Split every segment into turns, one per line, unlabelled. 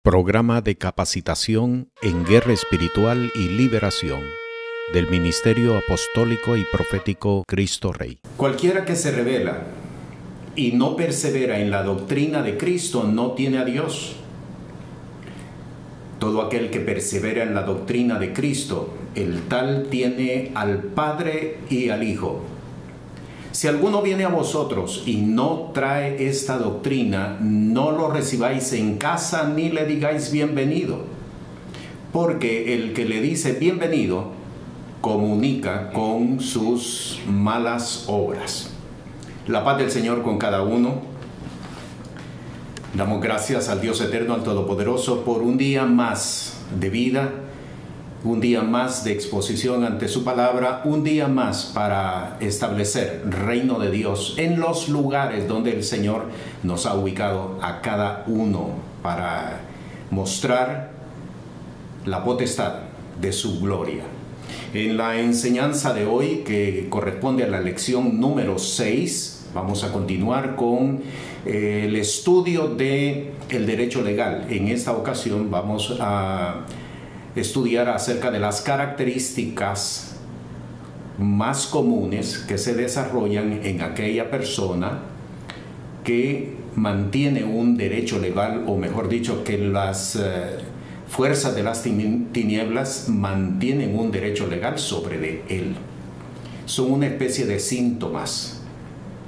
Programa de capacitación en guerra espiritual y liberación del Ministerio Apostólico y Profético Cristo Rey.
Cualquiera que se revela y no persevera en la doctrina de Cristo no tiene a Dios. Todo aquel que persevera en la doctrina de Cristo, el tal tiene al Padre y al Hijo. Si alguno viene a vosotros y no trae esta doctrina, no lo recibáis en casa ni le digáis bienvenido, porque el que le dice bienvenido comunica con sus malas obras. La paz del Señor con cada uno. Damos gracias al Dios eterno, al Todopoderoso, por un día más de vida, un día más de exposición ante su palabra, un día más para establecer reino de Dios en los lugares donde el Señor nos ha ubicado a cada uno para mostrar la potestad de su gloria. En la enseñanza de hoy, que corresponde a la lección número 6, vamos a continuar con el estudio del derecho legal. En esta ocasión vamos a estudiar acerca de las características más comunes que se desarrollan en aquella persona que mantiene un derecho legal, o mejor dicho, que las fuerzas de las tinieblas mantienen un derecho legal sobre de él. Son una especie de síntomas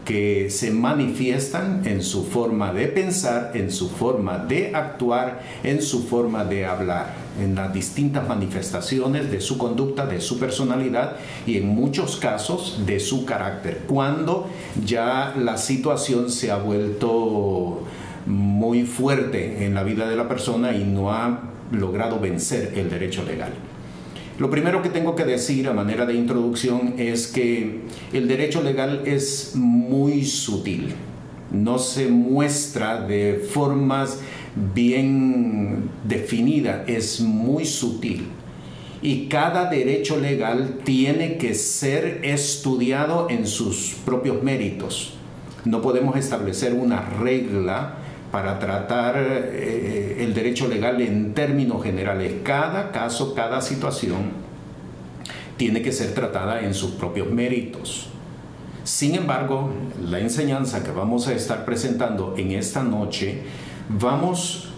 que se manifiestan en su forma de pensar, en su forma de actuar, en su forma de hablar, en las distintas manifestaciones de su conducta, de su personalidad y en muchos casos de su carácter, cuando ya la situación se ha vuelto muy fuerte en la vida de la persona y no ha logrado vencer el derecho legal. Lo primero que tengo que decir a manera de introducción es que el derecho legal es muy sutil, no se muestra de formas bien definidas, es muy sutil. Y cada derecho legal tiene que ser estudiado en sus propios méritos. No podemos establecer una regla para tratar el derecho legal en términos generales. Cada caso, cada situación tiene que ser tratada en sus propios méritos. Sin embargo, la enseñanza que vamos a estar presentando en esta noche, vamos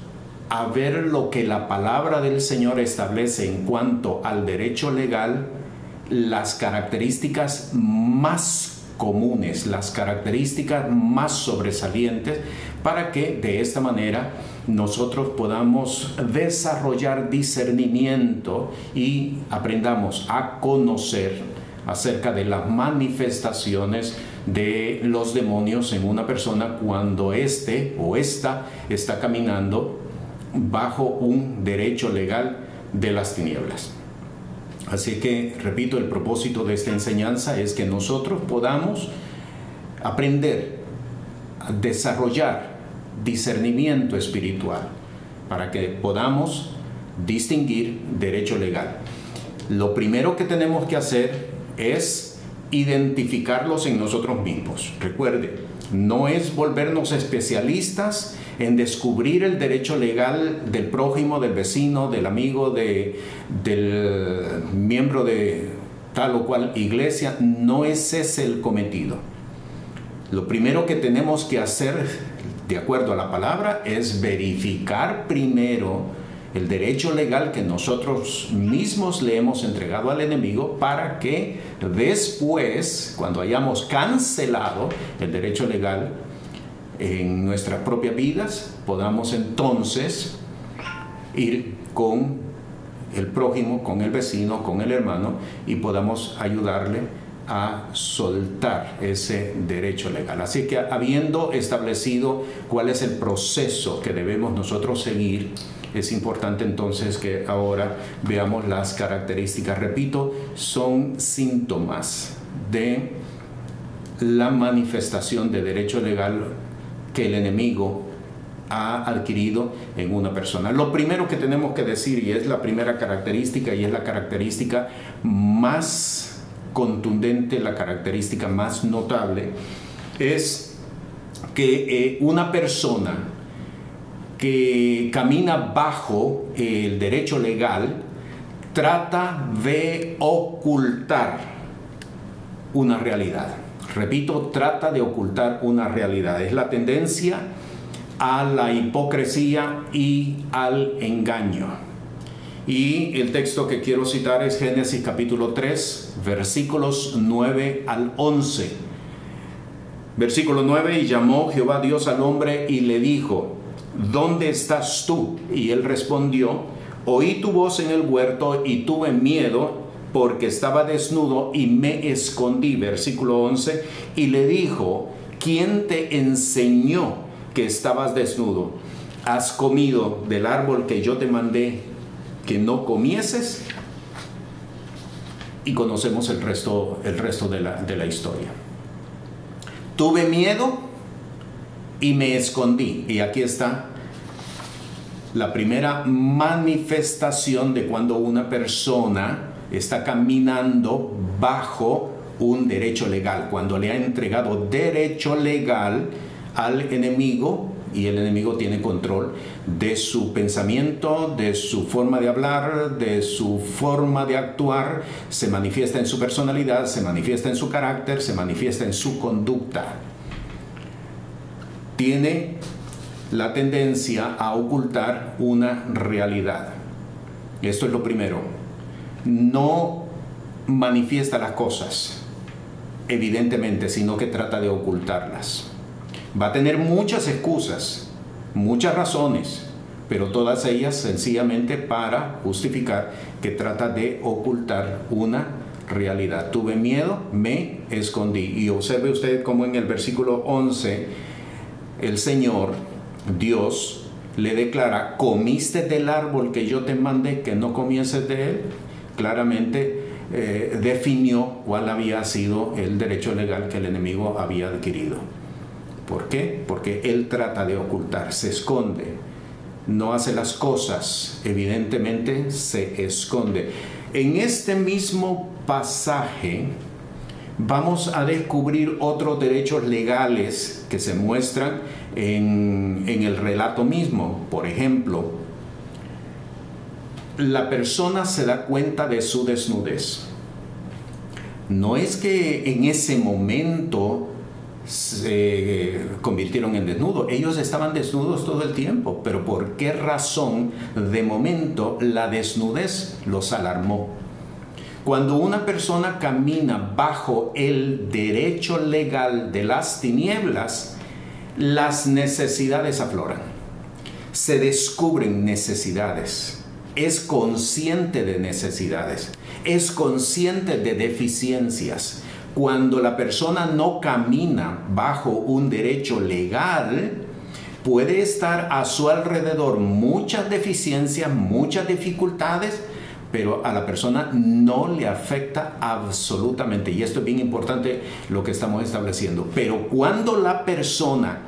a ver lo que la palabra del Señor establece en cuanto al derecho legal, las características más comunes, las características más sobresalientes, para que de esta manera nosotros podamos desarrollar discernimiento y aprendamos a conocer acerca de las manifestaciones de los demonios en una persona cuando éste o ésta está caminando bajo un derecho legal de las tinieblas. Así que, repito, el propósito de esta enseñanza es que nosotros podamos aprender a desarrollar discernimiento espiritual para que podamos distinguir derecho legal. Lo primero que tenemos que hacer es identificarlos en nosotros mismos. Recuerde, no es volvernos especialistas en descubrir el derecho legal del prójimo, del vecino, del amigo, del miembro de tal o cual iglesia. No es ese el cometido. Lo primero que tenemos que hacer, de acuerdo a la palabra, es verificar primero el derecho legal que nosotros mismos le hemos entregado al enemigo, para que después, cuando hayamos cancelado el derecho legal en nuestras propias vidas, podamos entonces ir con el prójimo, con el vecino, con el hermano, y podamos ayudarle a soltar ese derecho legal. Así que, habiendo establecido cuál es el proceso que debemos nosotros seguir, es importante entonces que ahora veamos las características. Repito, son síntomas de la manifestación de derecho legal que el enemigo ha adquirido en una persona. Lo primero que tenemos que decir, y es la primera característica, y es la característica más contundente, la característica más notable, es que una persona que camina bajo el derecho legal trata de ocultar una realidad. Repito, trata de ocultar una realidad. Es la tendencia a la hipocresía y al engaño. Y el texto que quiero citar es Génesis capítulo 3, versículos 9 al 11. Versículo 9: y llamó Jehová Dios al hombre y le dijo: ¿dónde estás tú? Y él respondió: oí tu voz en el huerto y tuve miedo porque estaba desnudo y me escondí. Versículo 11: y le dijo: ¿quién te enseñó que estabas desnudo? ¿Has comido del árbol que yo te mandé que no comieses? Y conocemos el resto de la historia. Tuve miedo y me escondí. Y aquí está la primera manifestación de cuando una persona está caminando bajo un derecho legal, cuando le ha entregado derecho legal al enemigo, y el enemigo tiene control de su pensamiento, de su forma de hablar, de su forma de actuar. Se manifiesta en su personalidad, se manifiesta en su carácter, se manifiesta en su conducta. Tiene la tendencia a ocultar una realidad. Esto es lo primero. No manifiesta las cosas evidentemente, sino que trata de ocultarlas. Va a tener muchas excusas, muchas razones, pero todas ellas sencillamente para justificar que trata de ocultar una realidad. Tuve miedo, me escondí. Y observe usted cómo en el versículo 11 el Señor, Dios, le declara: ¿comiste del árbol que yo te mandé que no comieses de él? Claramente definió cuál había sido el derecho legal que el enemigo había adquirido. ¿Por qué? Porque él trata de ocultar, se esconde, no hace las cosas, evidentemente se esconde. En este mismo pasaje vamos a descubrir otros derechos legales que se muestran en el relato mismo. Por ejemplo, la persona se da cuenta de su desnudez. No es que en ese momento se convirtieron en desnudos. Ellos estaban desnudos todo el tiempo, pero ¿por qué razón de momento la desnudez los alarmó? Cuando una persona camina bajo el derecho legal de las tinieblas, las necesidades afloran, se descubren necesidades, es consciente de necesidades, es consciente de deficiencias. Cuando la persona no camina bajo un derecho legal, puede estar a su alrededor muchas deficiencias, muchas dificultades, pero a la persona no le afecta absolutamente. Y esto es bien importante lo que estamos estableciendo. Pero cuando la persona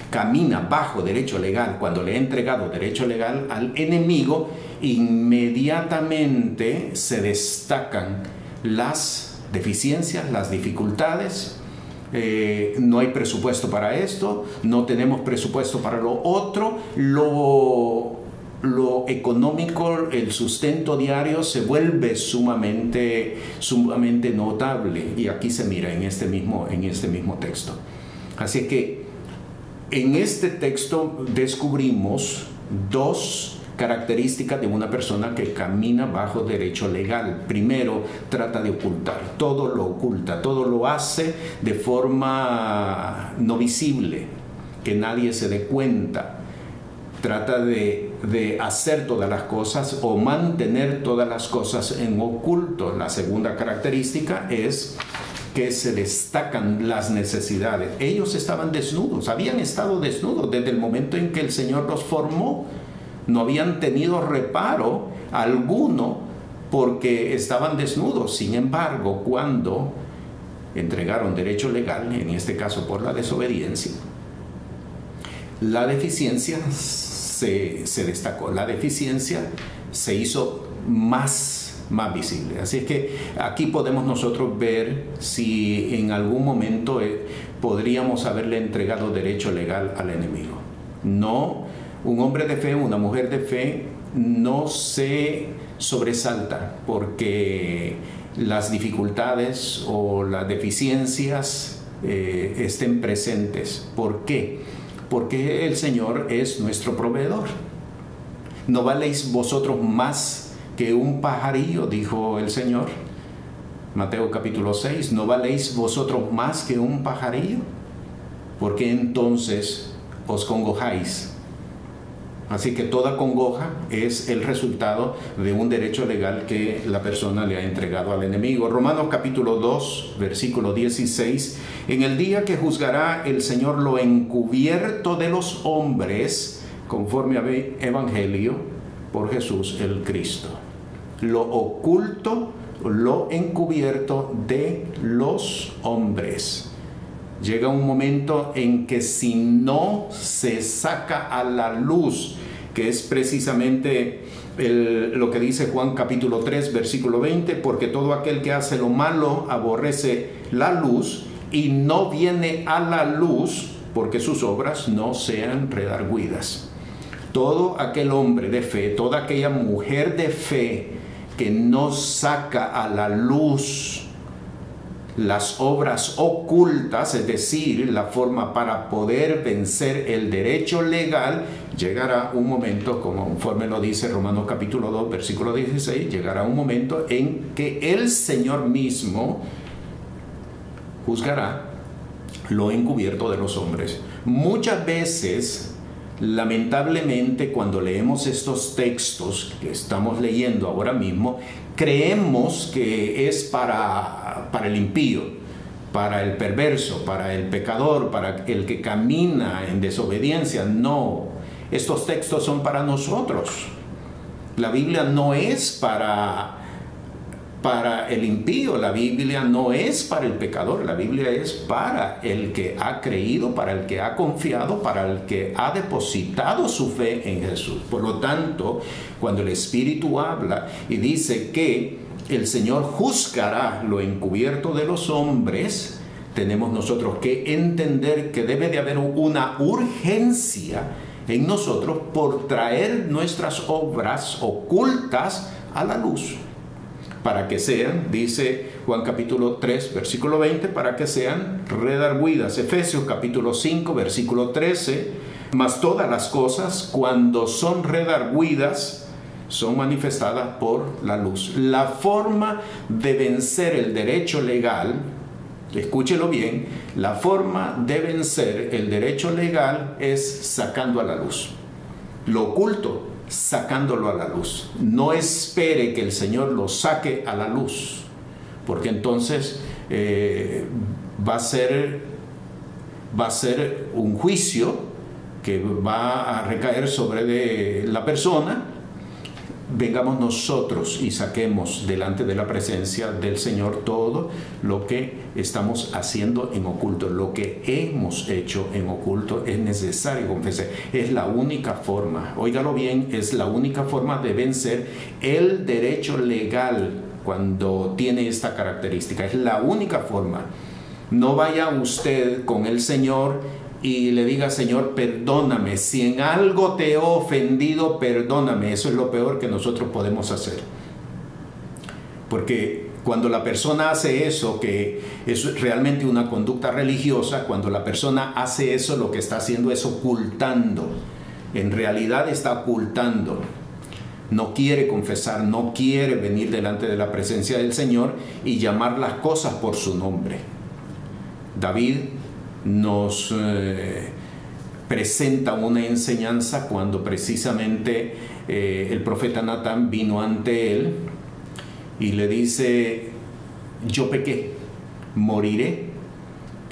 camina bajo derecho legal, cuando le ha entregado derecho legal al enemigo, inmediatamente se destacan las deficiencias, las dificultades. No hay presupuesto para esto, no tenemos presupuesto para lo otro, lo económico, el sustento diario se vuelve sumamente notable, y aquí se mira en este mismo texto. Así que en este texto descubrimos dos características de una persona que camina bajo derecho legal. Primero, trata de ocultar, todo lo oculta, todo lo hace de forma no visible, que nadie se dé cuenta. Trata de hacer todas las cosas o mantener todas las cosas en oculto. La segunda característica es que se destacan las necesidades. Ellos estaban desnudos, habían estado desnudos desde el momento en que el Señor los formó. No habían tenido reparo alguno porque estaban desnudos. Sin embargo, cuando entregaron derecho legal, en este caso por la desobediencia, la deficiencia se destacó, la deficiencia se hizo más visible. Así es que aquí podemos nosotros ver si en algún momento podríamos haberle entregado derecho legal al enemigo. No Un hombre de fe, una mujer de fe, no se sobresalta porque las dificultades o las deficiencias estén presentes. ¿Por qué? Porque el Señor es nuestro proveedor. ¿No valéis vosotros más que un pajarillo?, dijo el Señor. Mateo capítulo 6, ¿no valéis vosotros más que un pajarillo? ¿Por qué entonces os congojáis? Así que toda congoja es el resultado de un derecho legal que la persona le ha entregado al enemigo. Romanos capítulo 2, versículo 16. En el día que juzgará el Señor lo encubierto de los hombres, conforme al Evangelio, por Jesús el Cristo. Lo oculto, lo encubierto de los hombres. Llega un momento en que si no se saca a la luz, que es precisamente lo que dice Juan capítulo 3, versículo 20, porque todo aquel que hace lo malo aborrece la luz y no viene a la luz porque sus obras no sean redargüidas. Todo aquel hombre de fe, toda aquella mujer de fe que no saca a la luz las obras ocultas, es decir, la forma para poder vencer el derecho legal, llegará un momento, conforme lo dice Romanos capítulo 2, versículo 16, llegará un momento en que el Señor mismo juzgará lo encubierto de los hombres. Muchas veces, lamentablemente, cuando leemos estos textos que estamos leyendo ahora mismo, creemos que es para el impío, para el perverso, para el pecador, para el que camina en desobediencia. No, estos textos son para nosotros. La Biblia no es para el impío, la Biblia no es para el pecador, la Biblia es para el que ha creído, para el que ha confiado, para el que ha depositado su fe en Jesús. Por lo tanto, cuando el Espíritu habla y dice que el Señor juzgará lo encubierto de los hombres, tenemos nosotros que entender que debe de haber una urgencia en nosotros por traer nuestras obras ocultas a la luz, para que sean, dice Juan capítulo 3, versículo 20, para que sean redargüidas. Efesios capítulo 5, versículo 13, mas todas las cosas, cuando son redargüidas, son manifestadas por la luz. La forma de vencer el derecho legal, escúchelo bien, la forma de vencer el derecho legal es sacando a la luz lo oculto, sacándolo a la luz. No espere que el Señor lo saque a la luz, porque entonces va a ser un juicio que va a recaer sobre la persona. Vengamos nosotros y saquemos delante de la presencia del Señor todo lo que estamos haciendo en oculto. Lo que hemos hecho en oculto es necesario confesar. Es la única forma, óigalo bien, es la única forma de vencer el derecho legal cuando tiene esta característica. Es la única forma. No vaya usted con el Señor y le diga: Señor, perdóname, si en algo te he ofendido, perdóname. Eso es lo peor que nosotros podemos hacer, porque cuando la persona hace eso, que es realmente una conducta religiosa, cuando la persona hace eso, lo que está haciendo es ocultando. En realidad está ocultando. No quiere confesar, no quiere venir delante de la presencia del Señor y llamar las cosas por su nombre. David nos presenta una enseñanza cuando precisamente el profeta Natán vino ante él y le dice: yo pequé, moriré.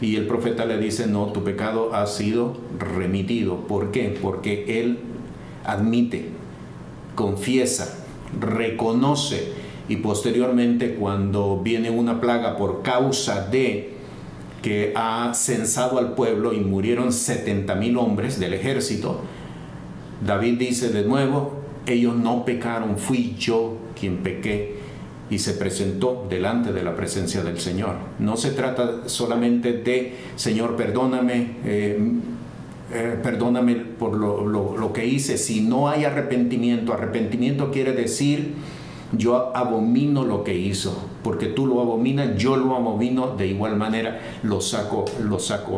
Y el profeta le dice: no, tu pecado ha sido remitido. ¿Por qué? Porque él admite, confiesa, reconoce, y posteriormente, cuando viene una plaga por causa de que ha censado al pueblo y murieron 70,000 hombres del ejército, David dice de nuevo: ellos no pecaron, fui yo quien pequé. Y se presentó delante de la presencia del Señor. No se trata solamente de: Señor, perdóname, perdóname por lo que hice. Si no hay arrepentimiento, arrepentimiento quiere decir yo abomino lo que hizo, porque tú lo abominas, yo lo abomino, de igual manera lo saco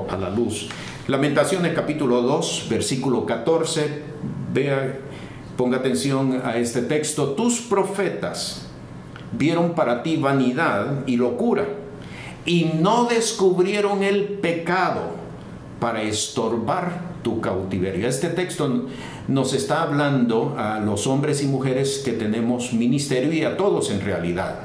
a la luz. Lamentaciones capítulo 2, versículo 14, vea, ponga atención a este texto. Tus profetas vieron para ti vanidad y locura, y no descubrieron el pecado para estorbar tu cautiverio. Este texto nos está hablando a los hombres y mujeres que tenemos ministerio, y a todos en realidad.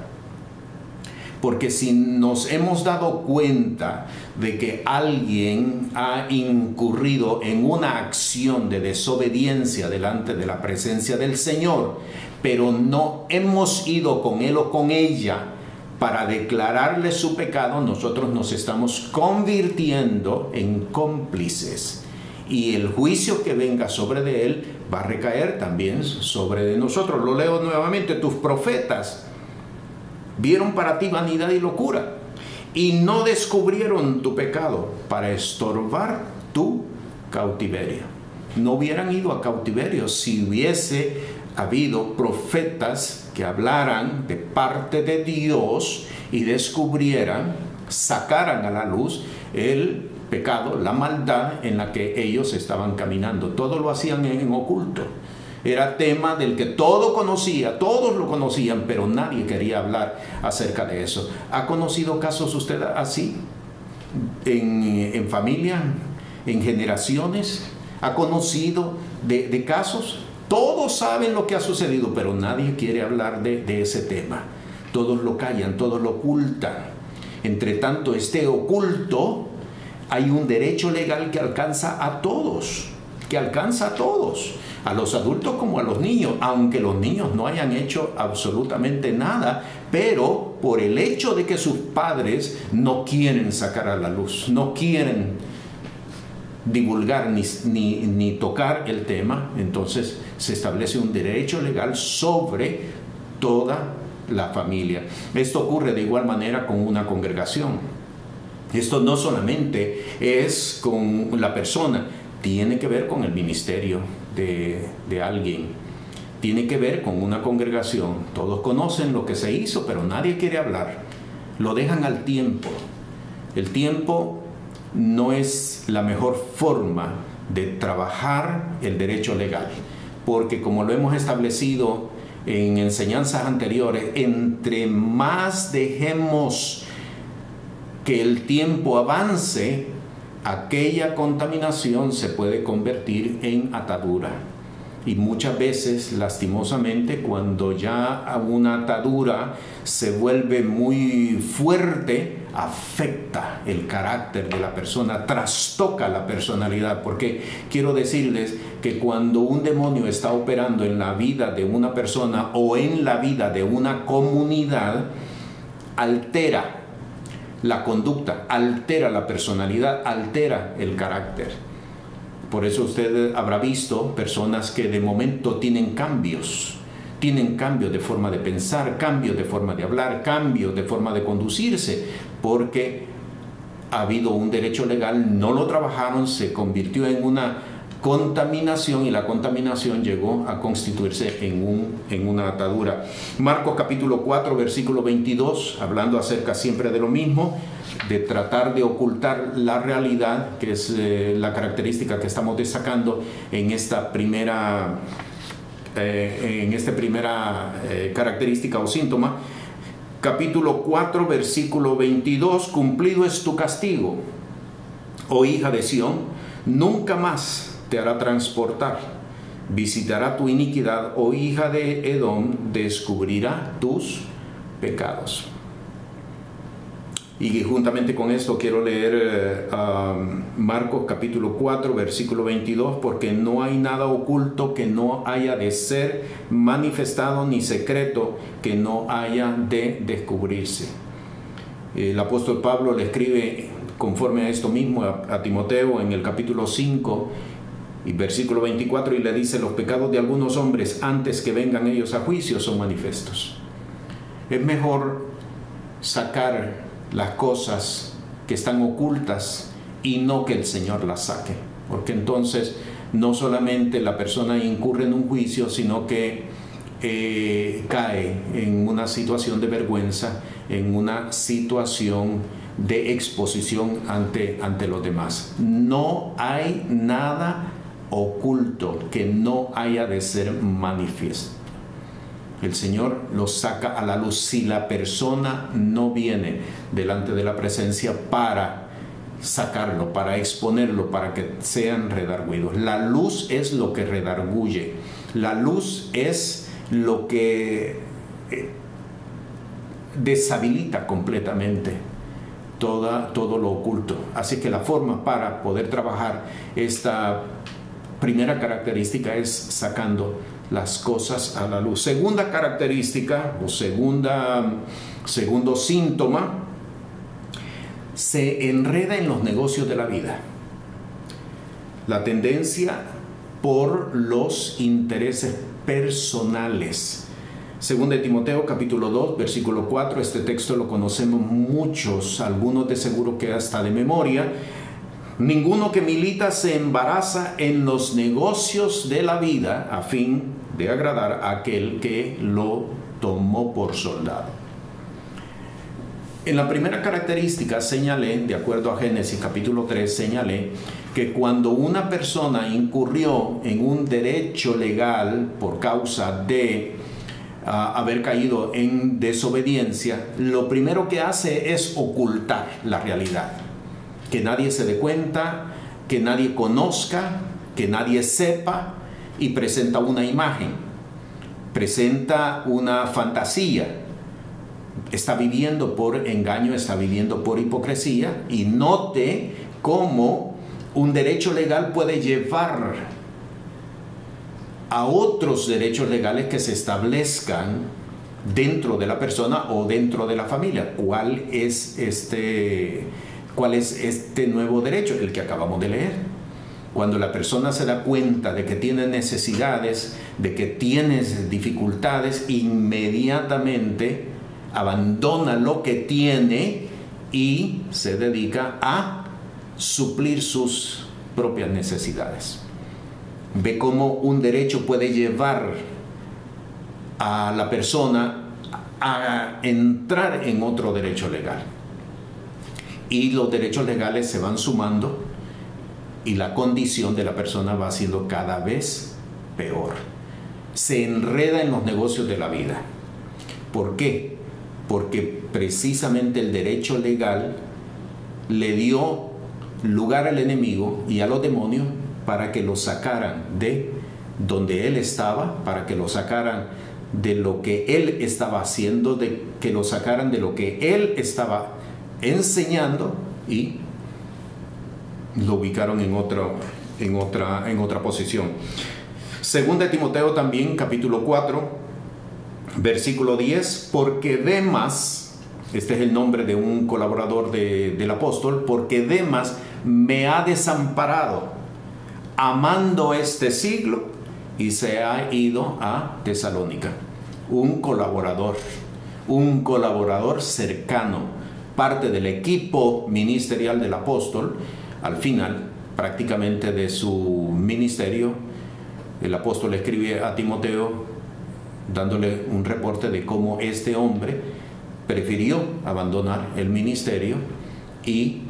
Porque si nos hemos dado cuenta de que alguien ha incurrido en una acción de desobediencia delante de la presencia del Señor, pero no hemos ido con él o con ella para declararle su pecado, nosotros nos estamos convirtiendo en cómplices. Y el juicio que venga sobre de él va a recaer también sobre de nosotros. Lo leo nuevamente. Tus profetas vieron para ti vanidad y locura, y no descubrieron tu pecado para estorbar tu cautiverio. No hubieran ido a cautiverio si hubiese habido profetas que hablaran de parte de Dios y descubrieran, sacaran a la luz el pecado, la maldad en la que ellos estaban caminando. Todo lo hacían en oculto. Era tema del que todos lo conocían, pero nadie quería hablar acerca de eso. ¿Ha conocido casos usted así? ¿En familia? ¿En generaciones? ¿Ha conocido de casos? Todos saben lo que ha sucedido, pero nadie quiere hablar de ese tema. Todos lo callan, todos lo ocultan. Entre tanto, esté oculto, hay un derecho legal que alcanza a todos, a los adultos como a los niños, aunque los niños no hayan hecho absolutamente nada, pero por el hecho de que sus padres no quieren sacar a la luz, no quieren divulgar ni tocar el tema, entonces se establece un derecho legal sobre toda la familia. Esto ocurre de igual manera con una congregación. Esto no solamente es con la persona, tiene que ver con el ministerio de alguien, tiene que ver con una congregación. Todos conocen lo que se hizo, pero nadie quiere hablar. Lo dejan al tiempo. El tiempo no es la mejor forma de trabajar el derecho legal, porque como lo hemos establecido en enseñanzas anteriores, entre más dejemos que el tiempo avance, aquella contaminación se puede convertir en atadura. Y muchas veces, lastimosamente, cuando ya una atadura se vuelve muy fuerte, afecta el carácter de la persona, trastoca la personalidad. Porque quiero decirles que cuando un demonio está operando en la vida de una persona o en la vida de una comunidad, altera la conducta, altera la personalidad, altera el carácter. Por eso usted habrá visto personas que de momento tienen cambios de forma de pensar, cambios de forma de hablar, cambios de forma de conducirse, porque ha habido un derecho legal, no lo trabajaron, se convirtió en una contaminación, y la contaminación llegó a constituirse en una atadura. Marcos capítulo 4, versículo 22, hablando acerca siempre de lo mismo, de tratar de ocultar la realidad, que es la característica que estamos destacando en esta primera característica o síntoma. Capítulo 4, versículo 22, cumplido es tu castigo, oh hija de Sión, nunca más te hará transportar, visitará tu iniquidad, oh hija de Edom, descubrirá tus pecados. Y juntamente con esto quiero leer Marcos capítulo 4, versículo 22, porque no hay nada oculto que no haya de ser manifestado, ni secreto que no haya de descubrirse. El apóstol Pablo le escribe conforme a esto mismo a Timoteo en el capítulo 5 y versículo 24, y le dice: los pecados de algunos hombres antes que vengan ellos a juicio son manifiestos. Es mejor sacar las cosas que están ocultas y no que el Señor las saque. porque entonces no solamente la persona incurre en un juicio, sino que cae en una situación de vergüenza, en una situación de exposición ante los demás. No hay nada oculto que no haya de ser manifiesto. El Señor lo saca a la luz. Si la persona no viene delante de la presencia para sacarlo, para exponerlo, para que sean redarguidos. La luz es lo que redarguye. La luz es lo que deshabilita completamente todo lo oculto. Así que la forma para poder trabajar esta primera característica es sacando las cosas a la luz. Segunda característica o segundo síntoma, se enreda en los negocios de la vida. La tendencia por los intereses personales. Segunda de Timoteo capítulo 2 versículo 4, este texto lo conocemos muchos, algunos de seguro que hasta de memoria. Ninguno que milita se embaraza en los negocios de la vida a fin de agradar a aquel que lo tomó por soldado. En la primera característica señalé, de acuerdo a Génesis capítulo 3, señalé que cuando una persona incurrió en un derecho legal por causa de haber caído en desobediencia, lo primero que hace es ocultar la realidad. Que nadie se dé cuenta, que nadie conozca, que nadie sepa, y presenta una imagen, presenta una fantasía. Está viviendo por engaño, está viviendo por hipocresía, y note cómo un derecho legal puede llevar a otros derechos legales que se establezcan dentro de la persona o dentro de la familia. ¿Cuál es este nuevo derecho? El que acabamos de leer. Cuando la persona se da cuenta de que tiene necesidades, de que tiene dificultades, inmediatamente abandona lo que tiene y se dedica a suplir sus propias necesidades. Ve cómo un derecho puede llevar a la persona a entrar en otro derecho legal. Y los derechos legales se van sumando y la condición de la persona va siendo cada vez peor. Se enreda en los negocios de la vida. ¿Por qué? Porque precisamente el derecho legal le dio lugar al enemigo y a los demonios para que lo sacaran de donde él estaba, para que lo sacaran de lo que él estaba haciendo, de que lo sacaran de lo que él estaba enseñando y lo ubicaron en otra posición. Segunda de Timoteo también, capítulo 4, versículo 10, porque Demas, este es el nombre de un colaborador del apóstol, porque Demas me ha desamparado, amando este siglo, y se ha ido a Tesalónica. Un colaborador cercano, parte del equipo ministerial del apóstol. Al final, prácticamente de su ministerio, el apóstol escribe a Timoteo dándole un reporte de cómo este hombre prefirió abandonar el ministerio y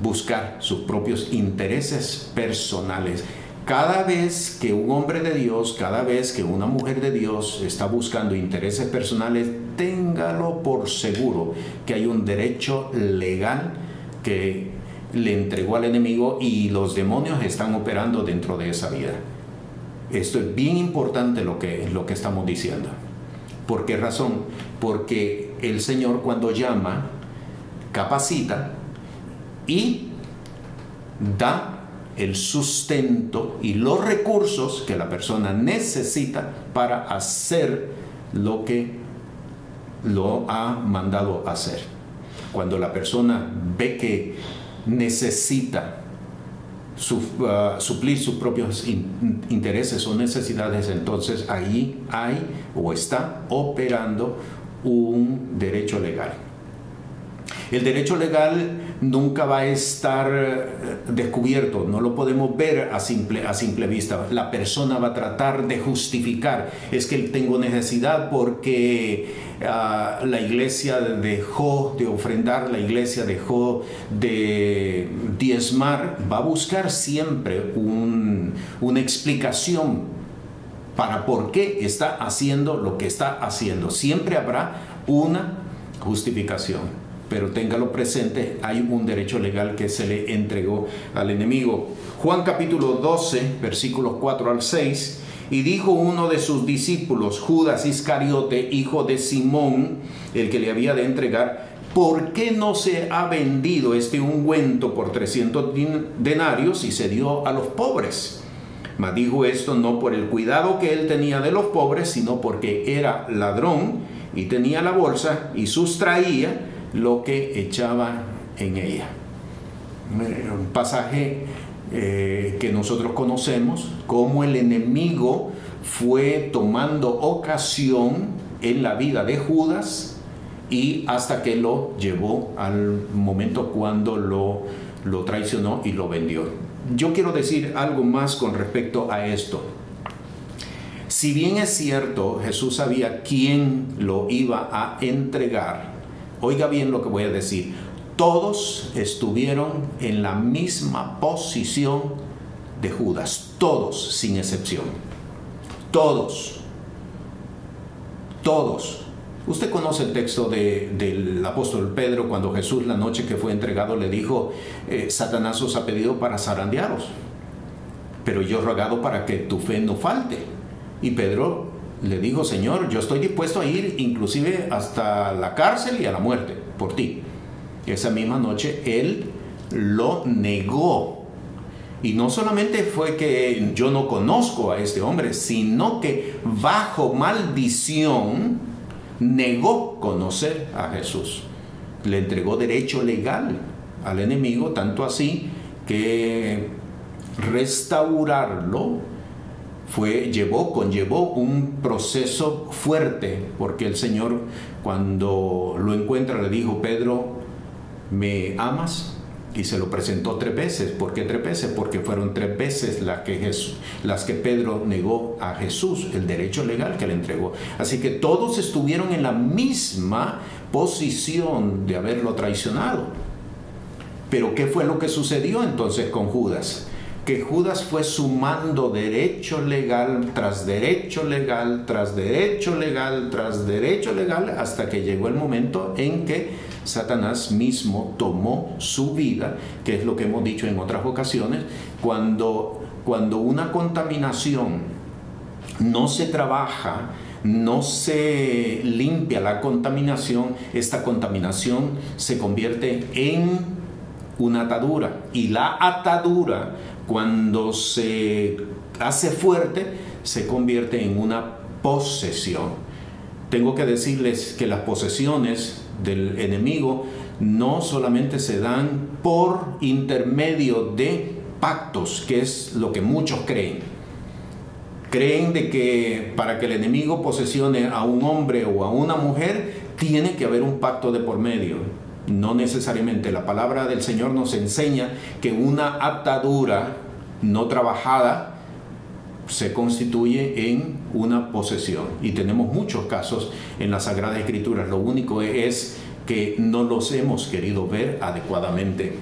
buscar sus propios intereses personales. Cada vez que un hombre de Dios, cada vez que una mujer de Dios está buscando intereses personales, téngalo por seguro que hay un derecho legal que le entregó al enemigo y los demonios están operando dentro de esa vida. Esto es bien importante lo que estamos diciendo. ¿Por qué razón? Porque el Señor, cuando llama, capacita y da el sustento y los recursos que la persona necesita para hacer lo que lo ha mandado hacer. Cuando la persona ve que necesita suplir sus propios intereses o necesidades, entonces ahí hay o está operando un derecho legal. El derecho legal nunca va a estar descubierto, no lo podemos ver a simple vista. La persona va a tratar de justificar, es que tengo necesidad porque la iglesia dejó de ofrendar, la iglesia dejó de diezmar. Va a buscar siempre una explicación para por qué está haciendo lo que está haciendo. Siempre habrá una justificación. Pero téngalo presente, hay un derecho legal que se le entregó al enemigo. Juan capítulo 12, versículos 4 al 6. Y dijo uno de sus discípulos, Judas Iscariote, hijo de Simón, el que le había de entregar: ¿por qué no se ha vendido este ungüento por 300 denarios y se dio a los pobres? Mas dijo esto no por el cuidado que él tenía de los pobres, sino porque era ladrón y tenía la bolsa y sustraía lo que echaba en ella. Un pasaje que nosotros conocemos, cómo el enemigo fue tomando ocasión en la vida de Judas y hasta que lo llevó al momento cuando lo traicionó y lo vendió. Yo quiero decir algo más con respecto a esto. Si bien es cierto, Jesús sabía quién lo iba a entregar, oiga bien lo que voy a decir. Todos estuvieron en la misma posición de Judas. Todos, sin excepción. Todos. Todos. Usted conoce el texto del apóstol Pedro cuando Jesús, la noche que fue entregado, le dijo: Satanás os ha pedido para zarandearos, pero yo he rogado para que tu fe no falte. Y Pedro le dijo: Señor, yo estoy dispuesto a ir inclusive hasta la cárcel y a la muerte por ti. Esa misma noche él lo negó. Y no solamente fue que yo no conozco a este hombre, sino que bajo maldición negó conocer a Jesús. Le entregó derecho legal al enemigo, tanto así que restaurarlo conllevó un proceso fuerte, porque el Señor, cuando lo encuentra, le dijo: Pedro, ¿me amas? Y se lo presentó 3 veces. ¿Por qué 3 veces? Porque fueron 3 veces las que Pedro negó a Jesús el derecho legal que le entregó. Así que todos estuvieron en la misma posición de haberlo traicionado. Pero ¿qué fue lo que sucedió entonces con Judas? Que Judas fue sumando derecho legal tras derecho legal, tras derecho legal, tras derecho legal, hasta que llegó el momento en que Satanás mismo tomó su vida, que es lo que hemos dicho en otras ocasiones. Cuando una contaminación no se trabaja, no se limpia la contaminación, esta contaminación se convierte en una atadura. Y la atadura, cuando se hace fuerte, se convierte en una posesión. Tengo que decirles que las posesiones del enemigo no solamente se dan por intermedio de pactos, que es lo que muchos creen. Creen de que para que el enemigo posesione a un hombre o a una mujer, tiene que haber un pacto de por medio. No necesariamente. La palabra del Señor nos enseña que una atadura no trabajada se constituye en una posesión. Y tenemos muchos casos en las Sagradas Escrituras. Lo único es que no los hemos querido ver adecuadamente.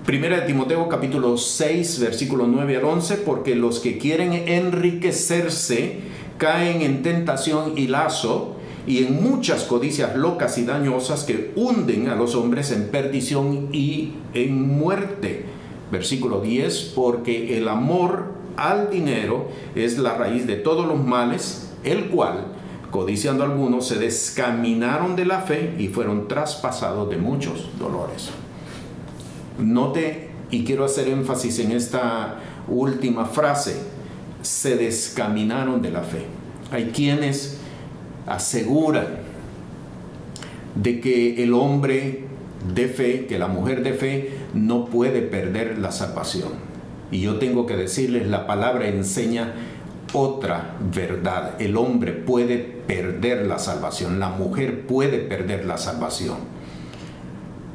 Primera de Timoteo capítulo 6, versículo 9 al 11. Porque los que quieren enriquecerse caen en tentación y lazo, y en muchas codicias locas y dañosas que hunden a los hombres en perdición y en muerte. Versículo 10, porque el amor al dinero es la raíz de todos los males, el cual, codiciando algunos, se descaminaron de la fe y fueron traspasados de muchos dolores. Note, y quiero hacer énfasis en esta última frase: se descaminaron de la fe. Hay quienes aseguran de que el hombre de fe, que la mujer de fe no puede perder la salvación. Y yo tengo que decirles, la palabra enseña otra verdad. El hombre puede perder la salvación, la mujer puede perder la salvación.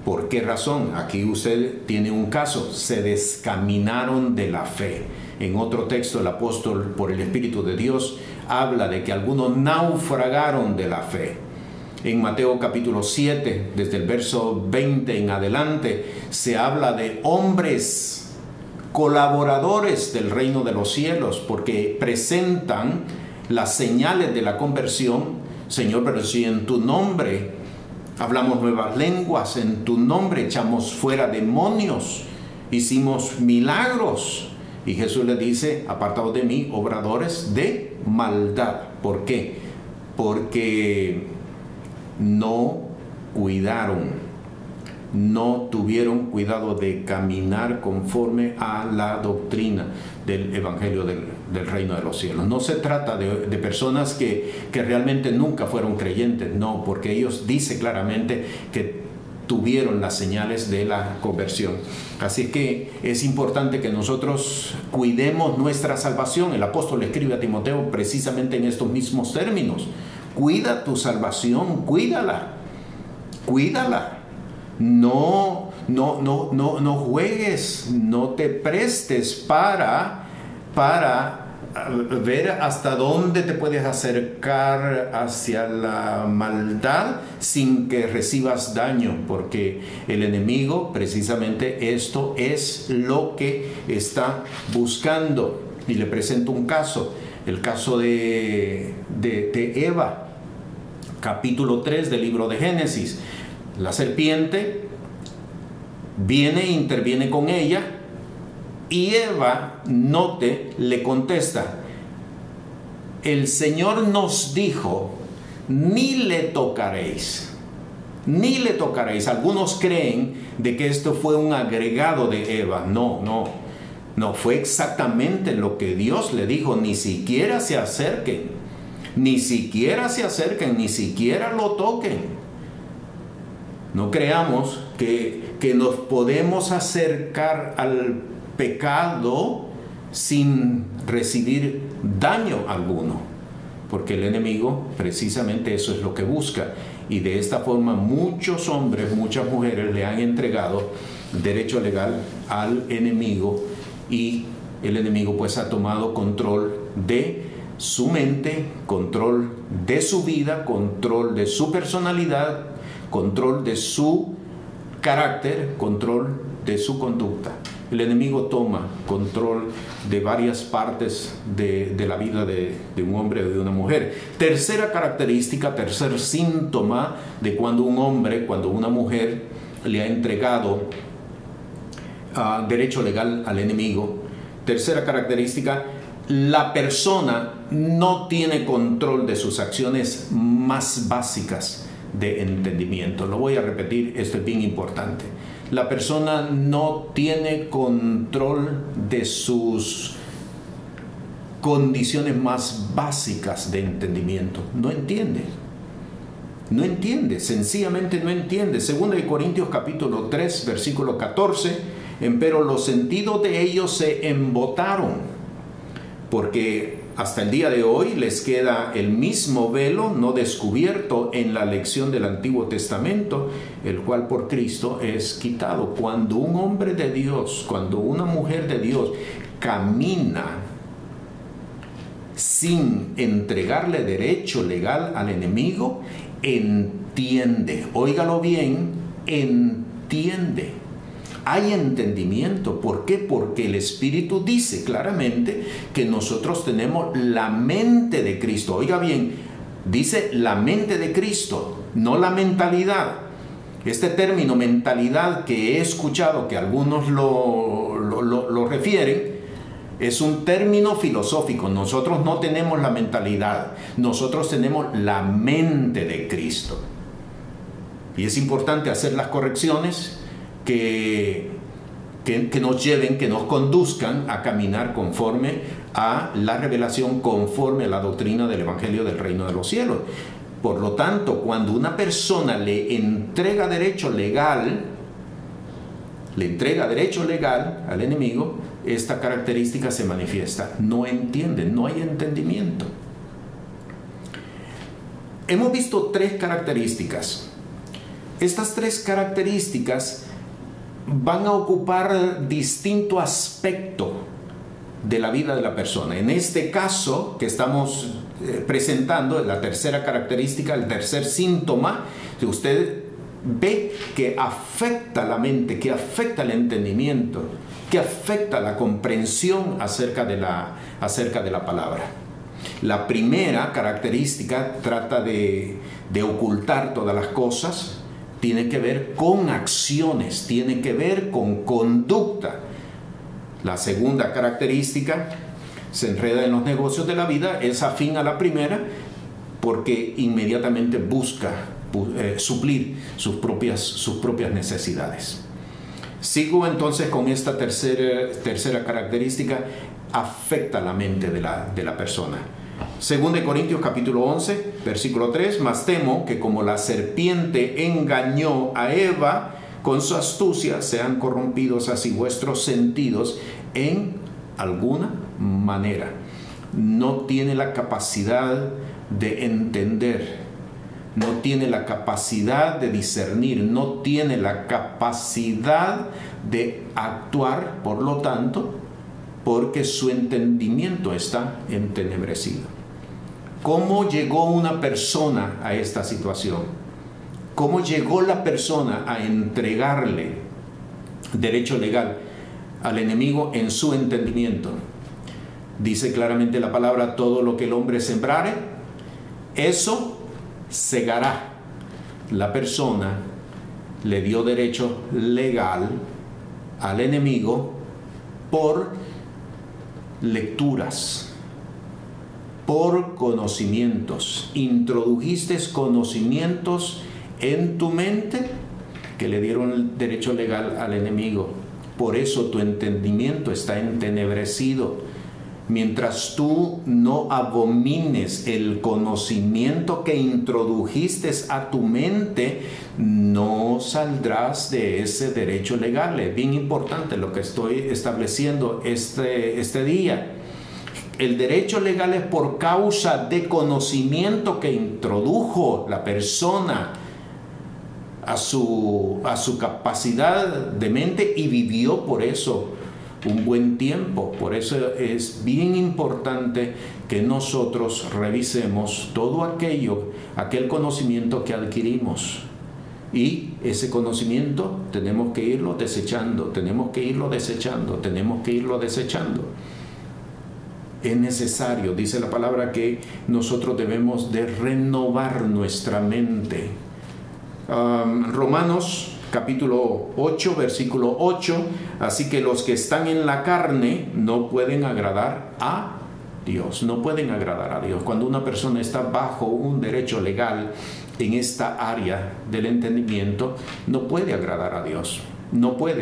¿Por qué razón? Aquí usted tiene un caso. Se descaminaron de la fe. En otro texto, el apóstol, por el Espíritu de Dios, habla de que algunos naufragaron de la fe. En Mateo capítulo 7, desde el verso 20 en adelante, se habla de hombres colaboradores del reino de los cielos, porque presentan las señales de la conversión. Señor, pero si en tu nombre hablamos nuevas lenguas, en tu nombre echamos fuera demonios, hicimos milagros. Y Jesús les dice: apartaos de mí, obradores de maldad. ¿Por qué? Porque no cuidaron, no tuvieron cuidado de caminar conforme a la doctrina del Evangelio del reino de los cielos. No se trata de personas que realmente nunca fueron creyentes, no, porque ellos dicen claramente que tuvieron las señales de la conversión. Así que es importante que nosotros cuidemos nuestra salvación. El apóstol escribe a Timoteo precisamente en estos mismos términos: cuida tu salvación, cuídala, cuídala. No juegues, no te prestes para ver hasta dónde te puedes acercar hacia la maldad sin que recibas daño, porque el enemigo precisamente esto es lo que está buscando. Y le presento un caso, el caso de Eva, capítulo 3 del libro de Génesis. La serpiente viene e interviene con ella, y Eva, note, le contesta: el Señor nos dijo, ni le tocaréis, ni le tocaréis. Algunos creen de que esto fue un agregado de Eva. No, fue exactamente lo que Dios le dijo: ni siquiera se acerquen, ni siquiera se acerquen, ni siquiera lo toquen. No creamos que nos podemos acercar al pecado sin recibir daño alguno, porque el enemigo precisamente eso es lo que busca. Y de esta forma muchos hombres, muchas mujeres le han entregado derecho legal al enemigo, y el enemigo pues ha tomado control de su mente, control de su vida, control de su personalidad, control de su carácter, control de su conducta. El enemigo toma control de varias partes de la vida de un hombre o de una mujer. Tercera característica, tercer síntoma de cuando un hombre, cuando una mujer le ha entregado derecho legal al enemigo. Tercera característica: la persona no tiene control de sus acciones más básicas de entendimiento. Lo voy a repetir, esto es bien importante. La persona no tiene control de sus condiciones más básicas de entendimiento. No entiende, sencillamente no entiende. 2 Corintios capítulo 3, versículo 14: empero los sentidos de ellos se embotaron, porque hasta el día de hoy les queda el mismo velo no descubierto en la lección del Antiguo Testamento, el cual por Cristo es quitado. Cuando un hombre de Dios, cuando una mujer de Dios camina sin entregarle derecho legal al enemigo, entiende, óigalo bien, entiende. Hay entendimiento. ¿Por qué? Porque el Espíritu dice claramente que nosotros tenemos la mente de Cristo. Oiga bien, dice la mente de Cristo, no la mentalidad. Este término mentalidad que he escuchado que algunos lo refieren, es un término filosófico. Nosotros no tenemos la mentalidad, nosotros tenemos la mente de Cristo. Y es importante hacer las correcciones que nos lleven, que nos conduzcan a caminar conforme a la revelación, conforme a la doctrina del Evangelio del Reino de los Cielos. Por lo tanto, cuando una persona le entrega derecho legal al enemigo, esta característica se manifiesta. No entiende, no hay Estas tres características van a ocupar distinto aspecto de la vida de la persona. En este caso que estamos presentando, la tercera característica, el tercer síntoma, si usted ve que afecta la mente, que afecta el entendimiento, que afecta la comprensión acerca de la palabra. La primera característica trata de ocultar todas las cosas, tiene que ver con acciones, tiene que ver con conducta. La segunda característica se enreda en los negocios de la vida, es afín a la primera, porque inmediatamente busca suplir sus propias necesidades. Sigo entonces con esta tercera característica, afecta la mente de la persona. 2 Corintios capítulo 11, versículo 3, mas temo que como la serpiente engañó a Eva con su astucia, sean corrompidos así vuestros sentidos en alguna manera. No tiene la capacidad de entender, no tiene la capacidad de discernir, no tiene la capacidad de actuar, por lo tanto, porque su entendimiento está entenebrecido. ¿Cómo llegó una persona a esta situación? ¿Cómo llegó la persona a entregarle derecho legal al enemigo en su entendimiento? Dice claramente la palabra, todo lo que el hombre sembrare, eso segará. La persona le dio derecho legal al enemigo por lecturas, por conocimientos. Introdujiste conocimientos en tu mente que le dieron el derecho legal al enemigo. Por eso tu entendimiento está entenebrecido. Mientras tú no abomines el conocimiento que introdujiste a tu mente, no saldrás de ese derecho legal. Es bien importante lo que estoy estableciendo este día. El derecho legal es por causa de conocimiento que introdujo la persona a su capacidad de mente y vivió por eso un buen tiempo. Por eso es bien importante que nosotros revisemos todo aquel conocimiento que adquirimos. Y ese conocimiento tenemos que irlo desechando, Es necesario, dice la palabra, que nosotros debemos de renovar nuestra mente. Romanos capítulo 8, versículo 8, así que los que están en la carne no pueden agradar a Dios, Cuando una persona está bajo un derecho legal en esta área del entendimiento, no puede agradar a Dios.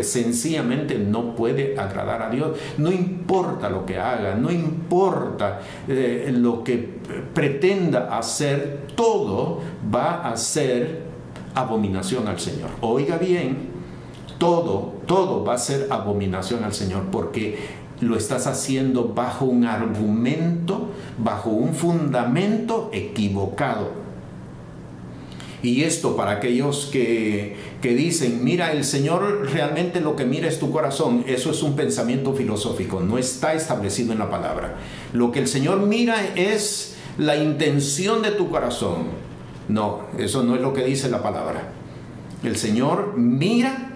Sencillamente no puede agradar a Dios. No importa lo que haga, no importa lo que pretenda hacer, todo va a ser abominación al Señor. Oiga bien, todo va a ser abominación al Señor, porque lo estás haciendo bajo un argumento, bajo un fundamento equivocado. Y esto para aquellos que dicen, mira, el Señor realmente lo que mira es tu corazón, eso es un pensamiento filosófico, no está establecido en la palabra. Lo que el Señor mira es la intención de tu corazón. No, eso no es lo que dice la palabra. El Señor mira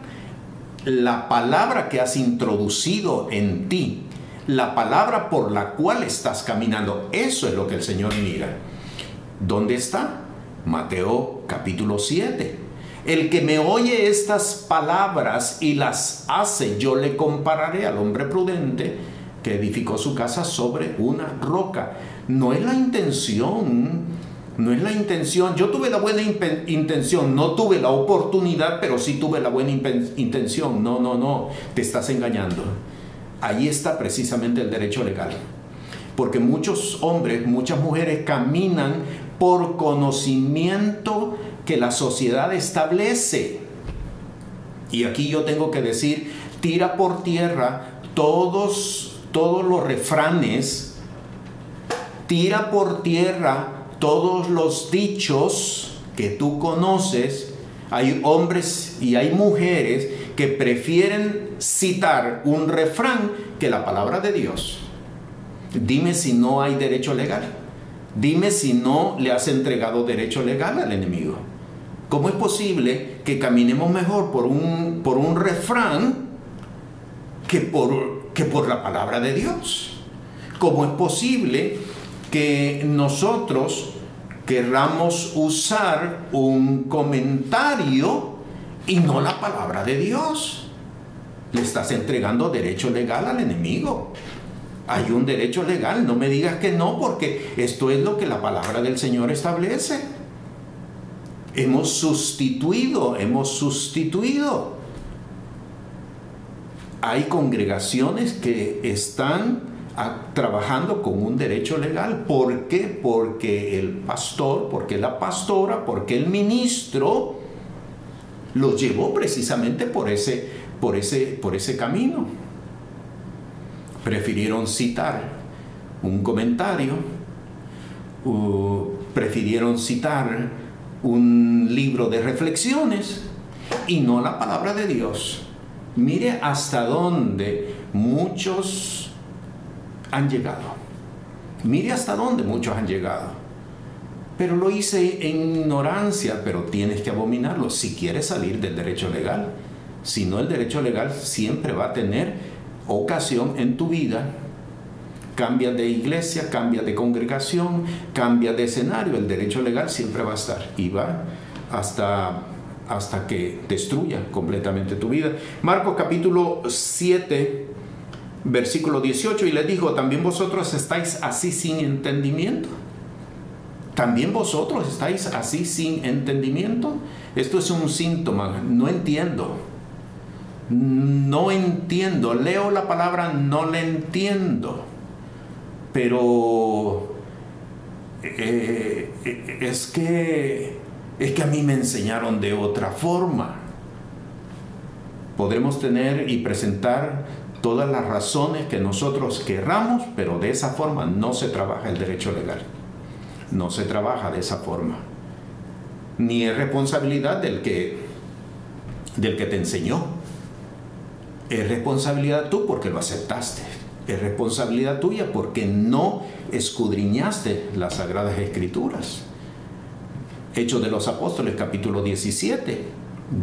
la palabra que has introducido en ti, la palabra por la cual estás caminando. Eso es lo que el Señor mira. ¿Dónde está? Mateo capítulo 7. El que me oye estas palabras y las hace, yo le compararé al hombre prudente que edificó su casa sobre una roca. No es la intención. Yo tuve la buena intención, no tuve la oportunidad, pero sí tuve la buena intención. No, te estás engañando. Ahí está precisamente el derecho legal. Porque muchos hombres, muchas mujeres caminan por conocimiento que la sociedad establece. Y aquí yo tengo que decir, tira por tierra todos los refranes, tira por tierra todos los dichos que tú conoces, Hay hombres y hay mujeres que prefieren citar un refrán que la palabra de Dios. Dime si no hay derecho legal. Dime si no le has entregado derecho legal al enemigo. ¿Cómo es posible que caminemos mejor por un refrán que por la palabra de Dios? ¿Cómo es posible que nosotros querramos usar un comentario y no la palabra de Dios? Le estás entregando derecho legal al enemigo. Hay un derecho legal, no me digas que no, porque esto es lo que la palabra del Señor establece. Hemos sustituido. Hay congregaciones que están trabajando con un derecho legal. ¿Por qué? Porque el pastor, porque la pastora, porque el ministro los llevó precisamente por ese camino. Prefirieron citar un comentario, prefirieron citar un libro de reflexiones y no la palabra de Dios. Mire hasta dónde muchos han llegado. Mire hasta dónde muchos han llegado. Pero lo hice en ignorancia, pero tienes que abominarlo si quieres salir del derecho legal. Si no, el derecho legal siempre va a tener ocasión en tu vida. Cambia de iglesia, cambia de congregación, cambia de escenario, el derecho legal siempre va a estar y va hasta que destruya completamente tu vida. Marcos capítulo 7 versículo 18, y les dijo: ¿también vosotros estáis así sin entendimiento? ¿También vosotros estáis así sin entendimiento? Esto es un síntoma. No entiendo, leo la palabra, no la entiendo, pero es que a mí me enseñaron de otra forma. Podremos tener y presentar todas las razones que nosotros querramos, pero de esa forma no se trabaja el derecho legal. No se trabaja de esa forma. Ni es responsabilidad del que te enseñó. Es responsabilidad tú porque lo aceptaste. Es responsabilidad tuya porque no escudriñaste las Sagradas Escrituras. Hechos de los Apóstoles, capítulo 17,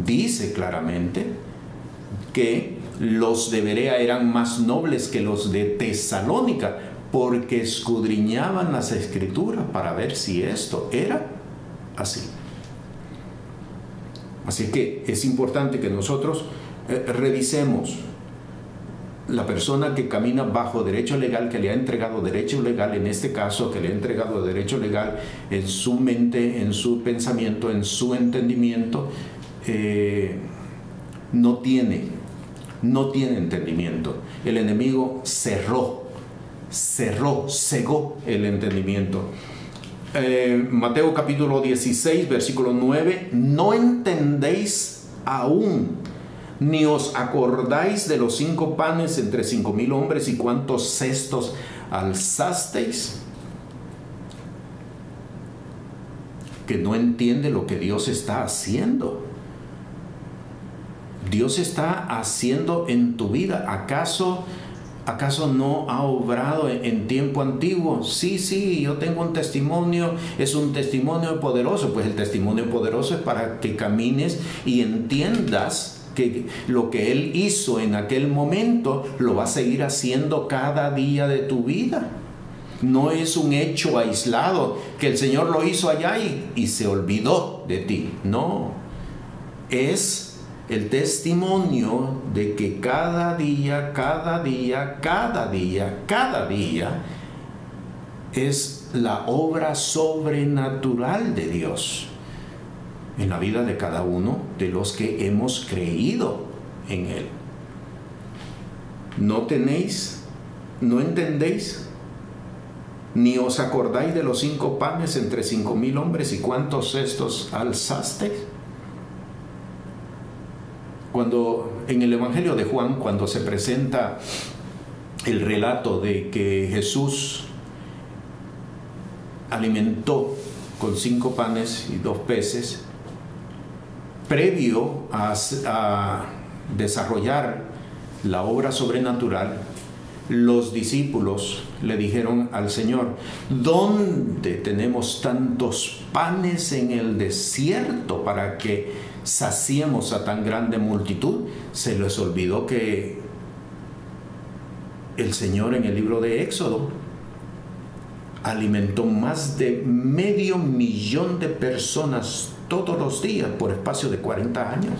dice claramente que los de Berea eran más nobles que los de Tesalónica, porque escudriñaban las Escrituras para ver si esto era así. Así que es importante que nosotros revisemos. La persona que camina bajo derecho legal, que le ha entregado derecho legal, en este caso, que le ha entregado derecho legal en su mente, en su pensamiento, en su entendimiento, no tiene entendimiento. El enemigo cegó el entendimiento. Mateo capítulo 16, versículo 9: ¿no entendéis aún, ni os acordáis de los 5 panes entre 5,000 hombres y cuántos cestos alzasteis? Que no entiende lo que Dios está haciendo. Dios está haciendo en tu vida. ¿Acaso no ha obrado en tiempo antiguo? Sí, yo tengo un testimonio, es un testimonio poderoso. Pues el testimonio poderoso es para que camines y entiendas que lo que Él hizo en aquel momento lo va a seguir haciendo cada día de tu vida. No es un hecho aislado que el Señor lo hizo allá y se olvidó de ti. No, es el testimonio de que cada día es la obra sobrenatural de Dios en la vida de cada uno de los que hemos creído en Él. ¿No entendéis? ¿Ni os acordáis de los 5 panes entre 5,000 hombres y cuántos cestos alzasteis? Cuando en el Evangelio de Juan, cuando se presenta el relato de que Jesús alimentó con 5 panes y 2 peces previo a desarrollar la obra sobrenatural, los discípulos le dijeron al Señor: ¿dónde tenemos tantos panes en el desierto para que saciemos a tan grande multitud? Se les olvidó que el Señor en el libro de Éxodo alimentó más de 500,000 de personas todos los días por espacio de 40 años.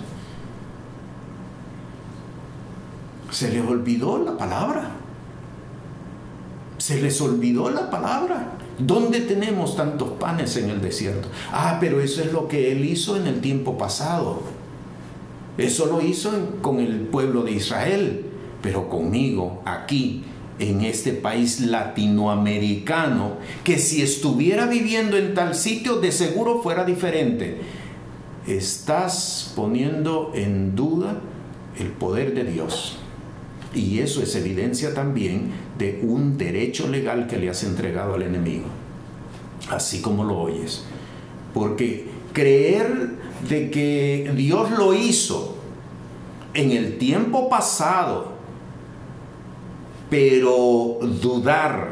Se les olvidó la palabra. Se les olvidó la palabra. ¿Dónde tenemos tantos panes en el desierto? Pero eso es lo que Él hizo en el tiempo pasado. Eso lo hizo con el pueblo de Israel. Pero conmigo, aquí, en este país latinoamericano, que si estuviera viviendo en tal sitio, de seguro fuera diferente. Estás poniendo en duda el poder de Dios. Y eso es evidencia también de un derecho legal que le has entregado al enemigo. Así como lo oyes. Porque creer de que Dios lo hizo en el tiempo pasado, pero dudar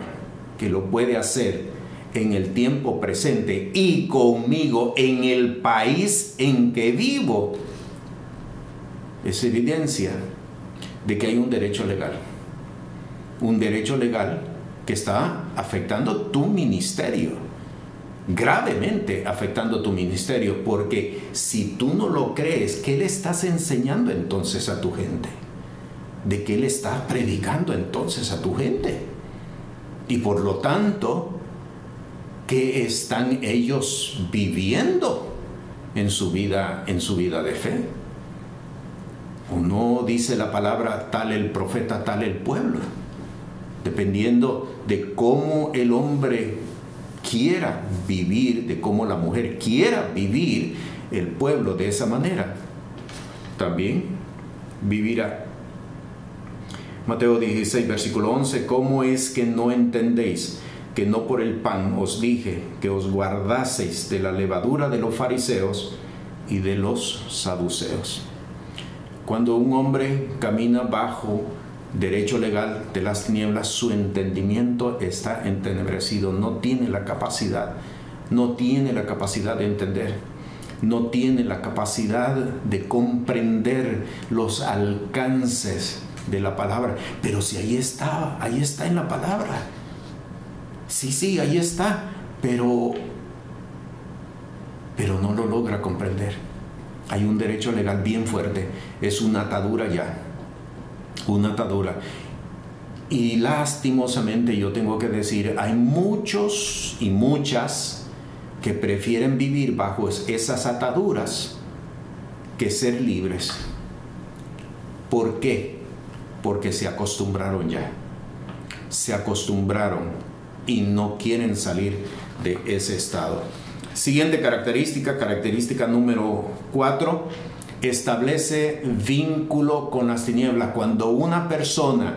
que lo puede hacer en el tiempo presente y conmigo en el país en que vivo, es evidencia de que hay un derecho legal que está afectando tu ministerio, gravemente afectando tu ministerio, porque si tú no lo crees, ¿qué le estás enseñando entonces a tu gente? ¿De qué le estás predicando entonces a tu gente? Y por lo tanto, ¿qué están ellos viviendo en su vida de fe? ¿O no dice la palabra tal el profeta, tal el pueblo? Dependiendo de cómo el hombre quiera vivir, de cómo la mujer quiera vivir, el pueblo de esa manera también vivirá. Mateo 16, versículo 11: ¿cómo es que no entendéis que no por el pan os dije que os guardaseis de la levadura de los fariseos y de los saduceos? Cuando un hombre camina bajo derecho legal de las tinieblas, su entendimiento está entenebrecido, no tiene la capacidad de entender, no tiene la capacidad de comprender los alcances de la palabra. Pero si ahí está en la palabra. Sí, ahí está, pero no lo logra comprender. Hay un derecho legal bien fuerte, es una atadura ya, una atadura. Y lastimosamente yo tengo que decir, hay muchos y muchas que prefieren vivir bajo esas ataduras que ser libres. ¿Por qué? Porque se acostumbraron ya. Se acostumbraron y no quieren salir de ese estado. Siguiente característica número 4, establece vínculo con las tinieblas. Cuando una persona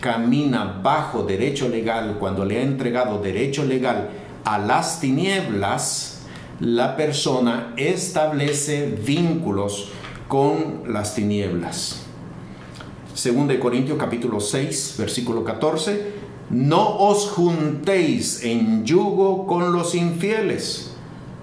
camina bajo derecho legal, cuando le ha entregado derecho legal a las tinieblas, la persona establece vínculos con las tinieblas. 2 Corintios capítulo 6, versículo 14: no os juntéis en yugo con los infieles,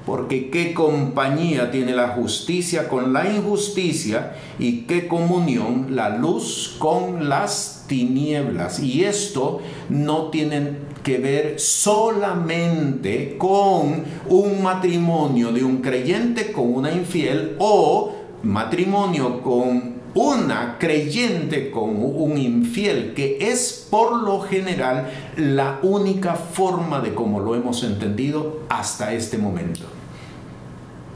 porque qué compañía tiene la justicia con la injusticia, y qué comunión la luz con las tinieblas. Y esto no tiene que ver solamente con un matrimonio de un creyente con una infiel, o matrimonio con una creyente con un infiel, que es por lo general la única forma de cómo lo hemos entendido hasta este momento.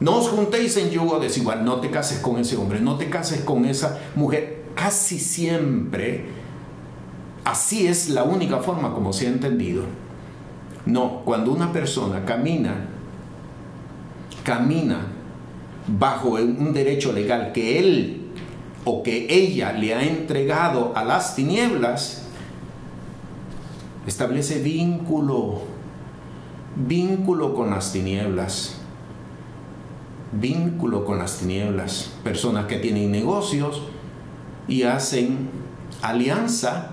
No os juntéis en yugo desigual, no te cases con ese hombre, no te cases con esa mujer. Casi siempre así es la única forma como se ha entendido. No, cuando una persona camina bajo un derecho legal que él o que ella le ha entregado a las tinieblas, establece vínculo con las tinieblas. vínculo con las tinieblas. Personas que tienen negocios y hacen alianza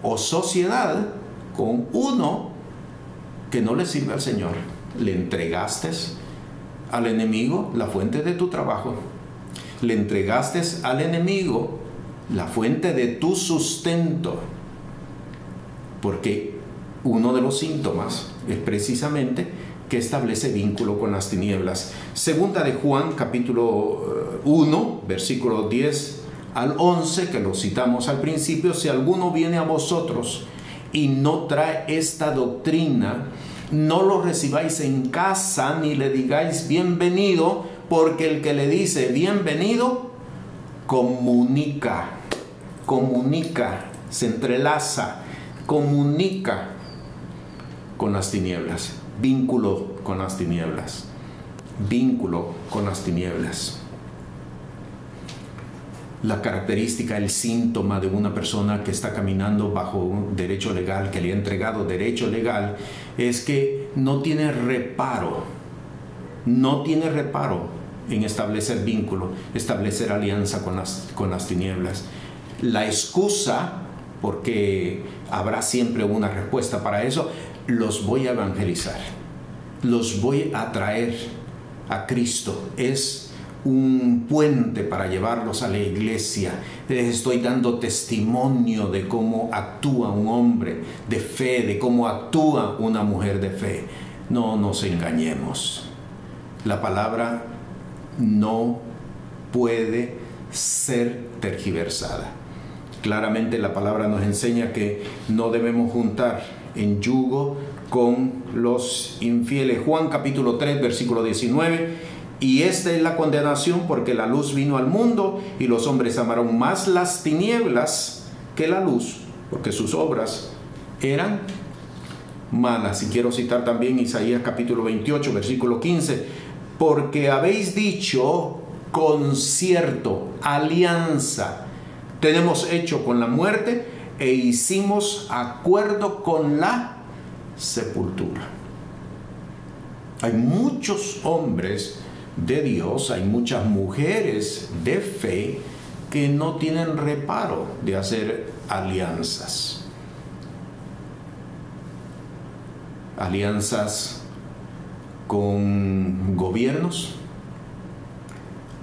o sociedad con uno que no le sirve al Señor. Le entregaste al enemigo la fuente de tu trabajo. Le entregaste al enemigo la fuente de tu sustento. Porque uno de los síntomas es precisamente que establece vínculo con las tinieblas. Segunda de Juan, capítulo 1, versículo 10 al 11, que lo citamos al principio: si alguno viene a vosotros y no trae esta doctrina, no lo recibáis en casa ni le digáis bienvenido, porque el que le dice bienvenido comunica, se entrelaza, comunica con las tinieblas. Vínculo con las tinieblas. Vínculo con las tinieblas. La característica, el síntoma de una persona que está caminando bajo un derecho legal, que le ha entregado derecho legal, es que no tiene reparo en establecer vínculo, establecer alianza con las tinieblas. La excusa, porque habrá siempre una respuesta para eso: los voy a evangelizar, los voy a traer a Cristo. Es un puente para llevarlos a la iglesia. Les estoy dando testimonio de cómo actúa un hombre de fe, de cómo actúa una mujer de fe. No nos engañemos. La palabra no puede ser tergiversada. Claramente la palabra nos enseña que no debemos juntar en yugo con los infieles. Juan capítulo 3, versículo 19: y esta es la condenación, porque la luz vino al mundo y los hombres amaron más las tinieblas que la luz, porque sus obras eran malas. Y quiero citar también Isaías capítulo 28, versículo 15: porque habéis dicho concierto, alianza, tenemos hecho con la muerte e hicimos acuerdo con la sepultura. Hay muchos hombres de Dios, hay muchas mujeres de fe que no tienen reparo de hacer alianzas. Alianzas con gobiernos,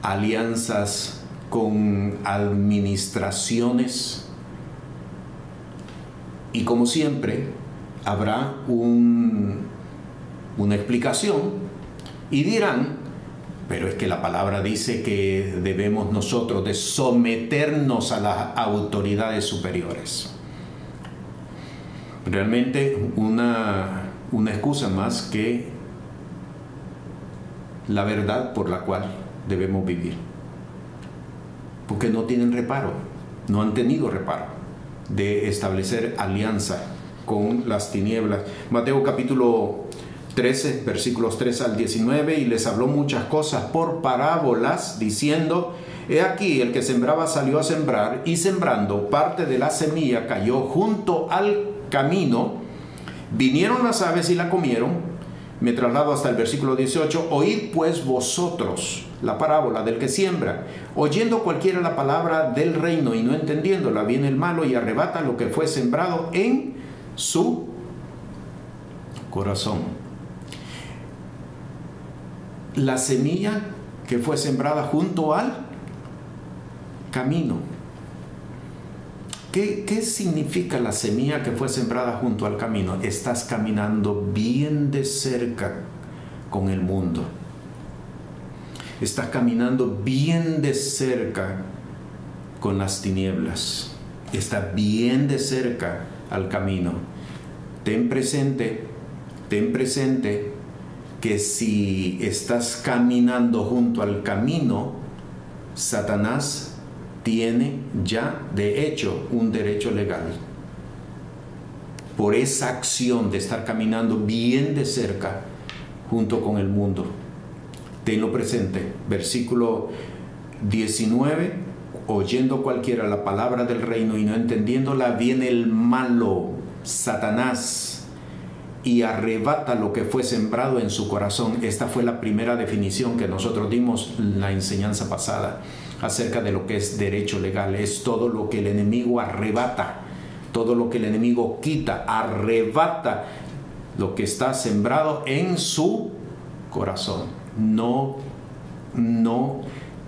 alianzas con administraciones, y como siempre habrá una explicación y dirán: pero es que la palabra dice que debemos nosotros de someternos a las autoridades superiores. Realmente una excusa más que la verdad por la cual debemos vivir. Porque no tienen reparo, no han tenido reparo de establecer alianza con las tinieblas. Mateo capítulo 13, versículos 3 al 19: y les habló muchas cosas por parábolas, diciendo: he aquí, el que sembraba salió a sembrar, y sembrando, parte de la semilla cayó junto al camino. Vinieron las aves y la comieron. Me traslado hasta el versículo 18: oíd pues vosotros la parábola del que siembra. Oyendo cualquiera la palabra del reino y no entendiéndola, viene el malo y arrebata lo que fue sembrado en su corazón. La semilla que fue sembrada junto al camino. ¿Qué significa la semilla que fue sembrada junto al camino? Estás caminando bien de cerca con el mundo. Estás caminando bien de cerca con las tinieblas. Estás bien de cerca al camino. Ten presente que si estás caminando junto al camino, Satanás tiene ya de hecho un derecho legal por esa acción de estar caminando bien de cerca junto con el mundo. Tenlo presente. Versículo 19: oyendo cualquiera la palabra del reino y no entendiéndola, viene el malo, Satanás, y arrebata lo que fue sembrado en su corazón. Esta fue la primera definición que nosotros dimos en la enseñanza pasada acerca de lo que es derecho legal. Es todo lo que el enemigo arrebata, todo lo que el enemigo quita, arrebata lo que está sembrado en su corazón. No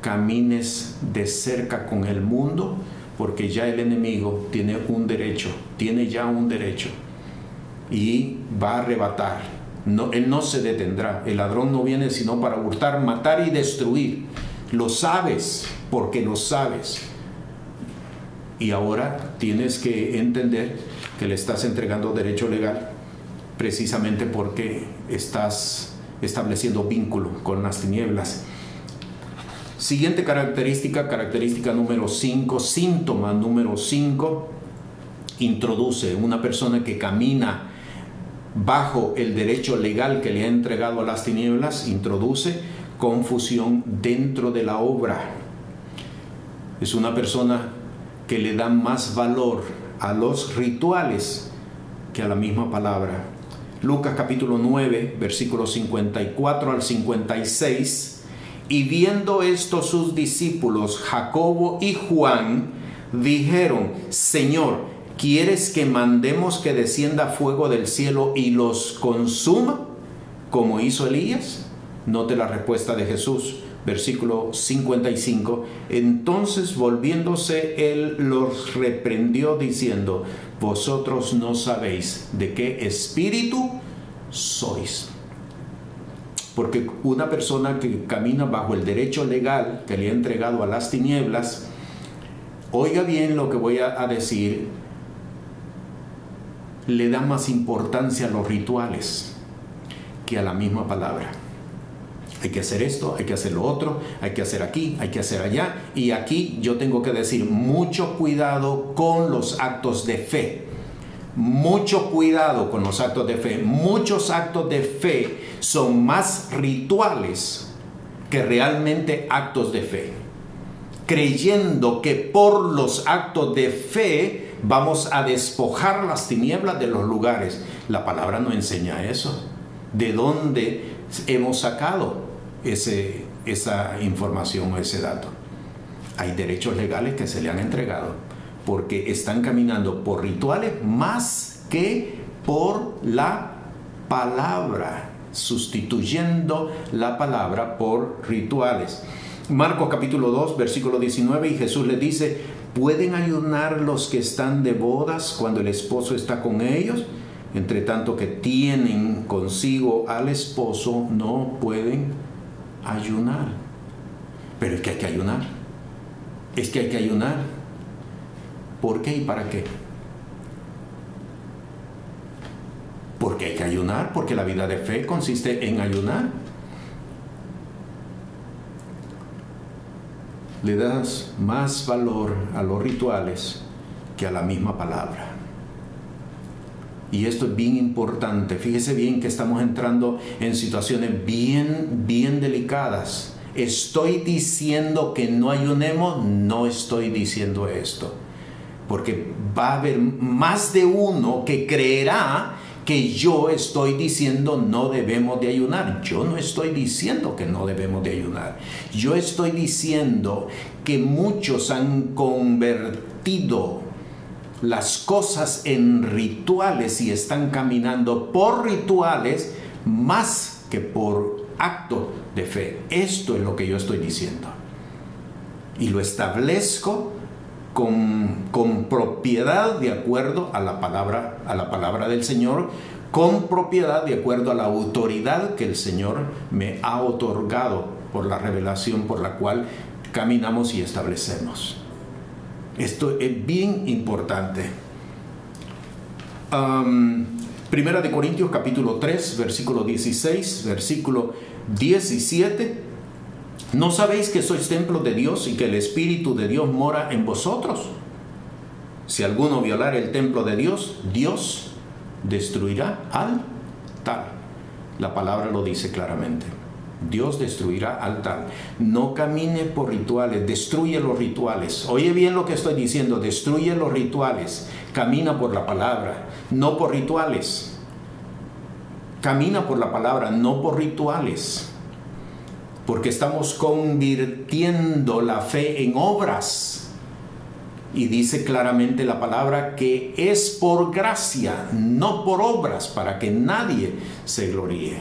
camines de cerca con el mundo, porque ya el enemigo tiene ya un derecho y va a arrebatar. Él no se detendrá. El ladrón no viene sino para hurtar, matar y destruir. Lo sabes, porque lo sabes. Y ahora tienes que entender que le estás entregando derecho legal precisamente porque estás estableciendo vínculo con las tinieblas. Siguiente característica número 5, síntoma número 5, introduce una persona que camina bajo el derecho legal que le ha entregado a las tinieblas, introduce confusión dentro de la obra. Es una persona que le da más valor a los rituales que a la misma palabra. Lucas capítulo 9, versículos 54 al 56. Y viendo esto sus discípulos, Jacobo y Juan, dijeron: Señor, ¿quieres que mandemos que descienda fuego del cielo y los consuma, como hizo Elías? Note la respuesta de Jesús, versículo 55. Entonces, volviéndose él, los reprendió diciendo: vosotros no sabéis de qué espíritu sois. Porque una persona que camina bajo el derecho legal que le ha entregado a las tinieblas, oiga bien lo que voy a decir, le da más importancia a los rituales que a la misma palabra. Hay que hacer esto, hay que hacer lo otro, hay que hacer aquí, hay que hacer allá. Y aquí yo tengo que decir, mucho cuidado con los actos de fe. Mucho cuidado con los actos de fe. Muchos actos de fe son más rituales que realmente actos de fe. Creyendo que por los actos de fe vamos a despojar las tinieblas de los lugares. La palabra no enseña eso. ¿De dónde hemos sacado esa información o ese dato? Hay derechos legales que se le han entregado porque están caminando por rituales más que por la palabra, sustituyendo la palabra por rituales. Marcos capítulo 2, versículo 19, y Jesús les dice: ¿pueden ayunar los que están de bodas cuando el esposo está con ellos? Entre tanto que tienen consigo al esposo, no pueden ayunar. Pero es que hay que ayunar. Es que hay que ayunar. ¿Por qué y para qué? Porque hay que ayunar, porque la vida de fe consiste en ayunar. Le das más valor a los rituales que a la misma palabra. Y esto es bien importante. Fíjese bien que estamos entrando en situaciones bien delicadas. ¿Estoy diciendo que no ayunemos? No estoy diciendo esto. Porque va a haber más de uno que creerá que yo estoy diciendo no debemos de ayunar. Yo no estoy diciendo que no debemos de ayunar. Yo estoy diciendo que muchos han convertido las cosas en rituales y están caminando por rituales más que por acto de fe. Esto es lo que yo estoy diciendo. Y lo establezco con propiedad de acuerdo a la palabra del Señor, con propiedad de acuerdo a la autoridad que el Señor me ha otorgado por la revelación por la cual caminamos y establecemos. Esto es bien importante. Primera de Corintios capítulo 3, versículo 16, versículo 17. ¿No sabéis que sois templo de Dios y que el Espíritu de Dios mora en vosotros? Si alguno violare el templo de Dios, Dios destruirá al tal. La palabra lo dice claramente. Dios destruirá al tal. No camine por rituales, destruye los rituales. Oye bien lo que estoy diciendo, destruye los rituales. Camina por la palabra, no por rituales. camina por la palabra, no por rituales, porque estamos convirtiendo la fe en obras. Y dice claramente la palabra que es por gracia, no por obras, para que nadie se gloríe.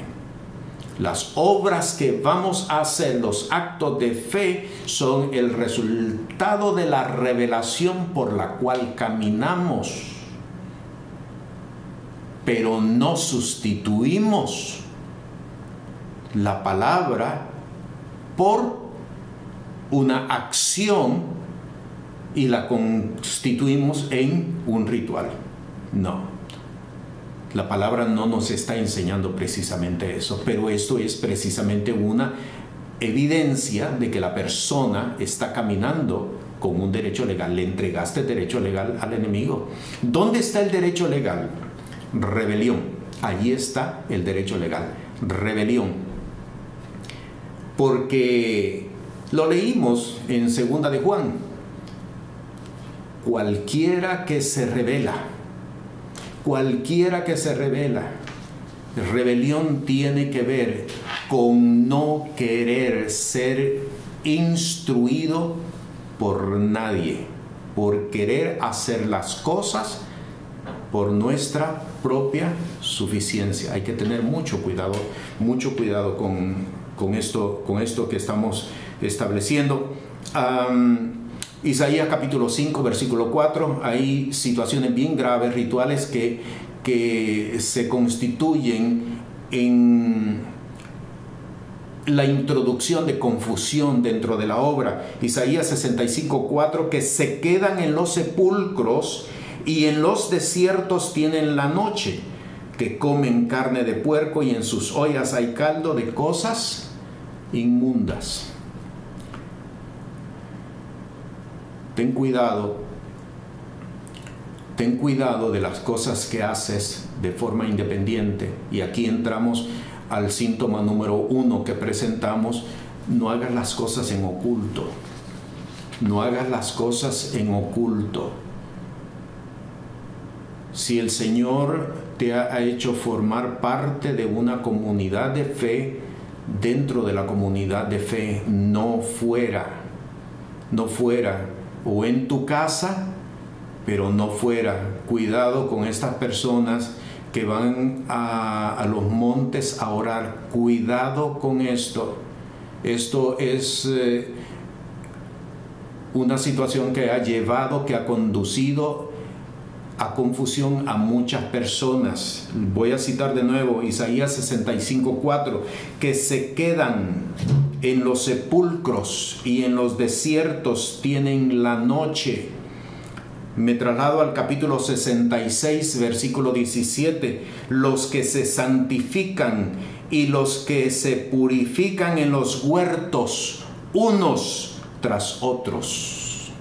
Las obras que vamos a hacer, los actos de fe, son el resultado de la revelación por la cual caminamos. Pero no sustituimos la palabra por una acción y la constituimos en un ritual. No. La palabra no nos está enseñando precisamente eso, pero esto es precisamente una evidencia de que la persona está caminando con un derecho legal. Le entregaste el derecho legal al enemigo. ¿Dónde está el derecho legal? Rebelión. Allí está el derecho legal. Rebelión. Porque lo leímos en 2 de Juan. Cualquiera que se rebela, rebelión tiene que ver con no querer ser instruido por nadie, por querer hacer las cosas por nuestra propia suficiencia. Hay que tener mucho cuidado con esto que estamos estableciendo. Isaías capítulo 5, versículo 4, hay situaciones bien graves, rituales que se constituyen en la introducción de confusión dentro de la obra. Isaías 65, 4, que se quedan en los sepulcros y en los desiertos tienen la noche, que comen carne de puerco y en sus ollas hay caldo de cosas inmundas. Ten cuidado de las cosas que haces de forma independiente. Y aquí entramos al síntoma número 1 que presentamos. No hagas las cosas en oculto. No hagas las cosas en oculto. Si el Señor te ha hecho formar parte de una comunidad de fe, dentro de la comunidad de fe, no fuera, o en tu casa, pero no fuera. Cuidado con estas personas que van a los montes a orar. Cuidado con esto. Esto es una situación que ha conducido a confusión a muchas personas. Voy a citar de nuevo Isaías 65, 4, que se quedan en los sepulcros y en los desiertos tienen la noche. Me traslado al capítulo 66, versículo 17. Los que se santifican y los que se purifican en los huertos, unos tras otros.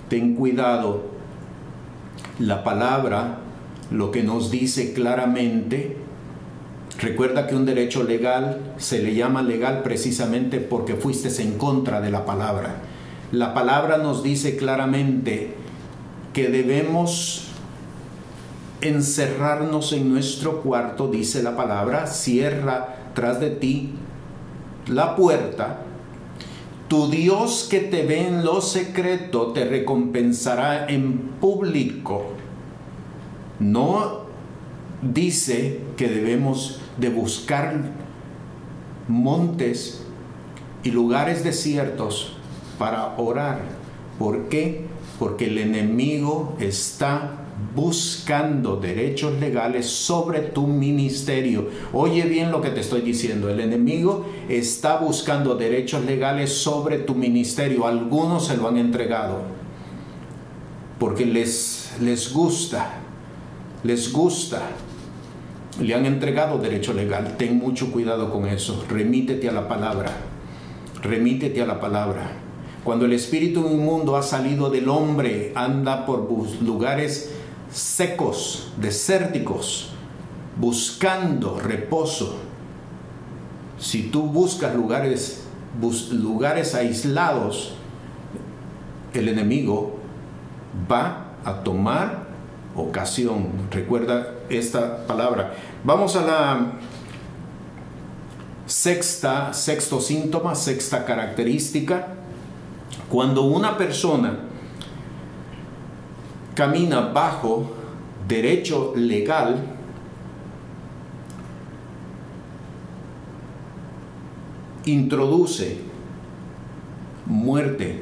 Ten cuidado. La palabra lo que nos dice claramente. Recuerda que un derecho legal se le llama legal precisamente porque fuiste en contra de la palabra. La palabra nos dice claramente que debemos encerrarnos en nuestro cuarto, dice la palabra, cierra tras de ti la puerta. Tu Dios que te ve en lo secreto te recompensará en público. No dice que debemos de buscar montes y lugares desiertos para orar. ¿Por qué? Porque el enemigo está buscando derechos legales sobre tu ministerio. Oye bien lo que te estoy diciendo. El enemigo está buscando derechos legales sobre tu ministerio. Algunos se lo han entregado porque les gusta. Le han entregado derecho legal. Ten mucho cuidado con eso. Remítete a la palabra. Cuando el espíritu inmundo ha salido del hombre, anda por lugares secos, desérticos, buscando reposo. Si tú buscas lugares aislados, el enemigo va a tomar ocasión. Recuerda esta palabra. Vamos a la sexto síntoma, sexta característica. Cuando una persona camina bajo derecho legal, introduce muerte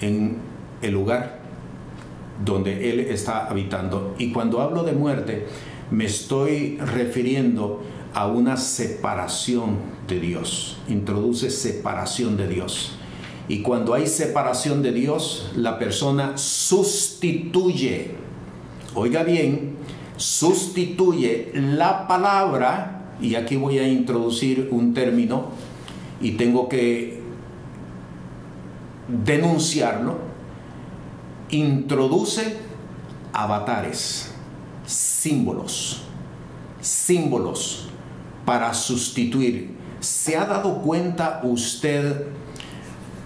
en el lugar donde él está habitando. Y cuando hablo de muerte, me estoy refiriendo a una separación de Dios. Introduce separación de Dios. Y cuando hay separación de Dios, la persona sustituye, oiga bien, sustituye la palabra, y aquí voy a introducir un término y tengo que denunciarlo. Introduce avatares, símbolos para sustituir. ¿Se ha dado cuenta usted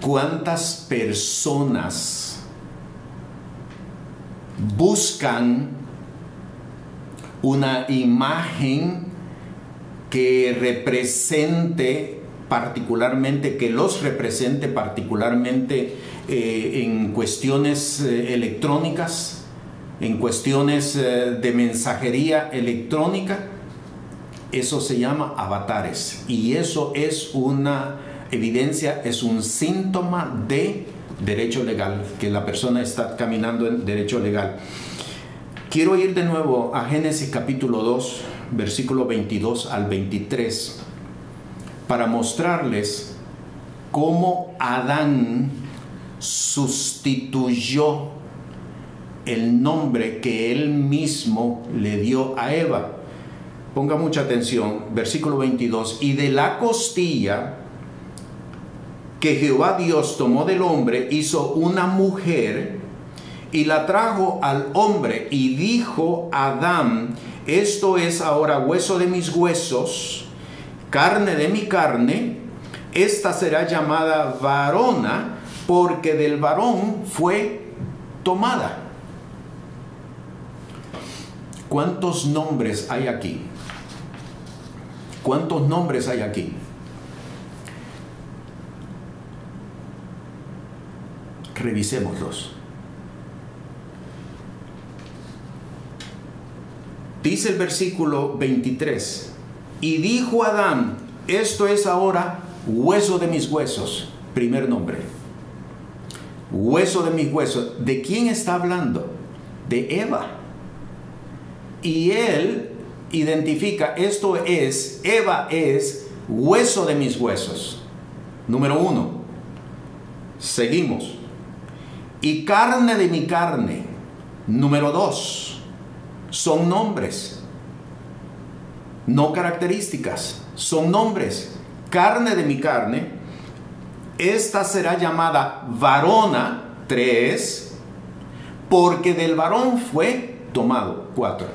cuántas personas buscan una imagen que represente particularmente, que los represente particularmente en cuestiones electrónicas, en cuestiones de mensajería electrónica? Eso se llama avatares, y eso es una evidencia, es un síntoma de derecho legal, que la persona está caminando en derecho legal. Quiero ir de nuevo a Génesis capítulo 2, versículo 22 al 23, para mostrarles cómo Adán sustituyó el nombre que él mismo le dio a Eva. Ponga mucha atención, versículo 22, y de la costilla que Jehová Dios tomó del hombre, hizo una mujer y la trajo al hombre, y dijo Adán, esto es ahora hueso de mis huesos, carne de mi carne, esta será llamada varona, porque del varón fue tomada. ¿Cuántos nombres hay aquí? ¿Cuántos nombres hay aquí? Revisémoslos. Dice el versículo 23, y dijo Adán, esto es ahora hueso de mis huesos. Primer nombre. Hueso de mis huesos. ¿De quién está hablando? De Eva. Y él identifica, esto es, Eva es hueso de mis huesos. Número 1. Seguimos. Y carne de mi carne. Número 2. Son nombres, no características, son nombres. Carne de mi carne, esta será llamada varona. 3. Porque del varón fue tomado. 4.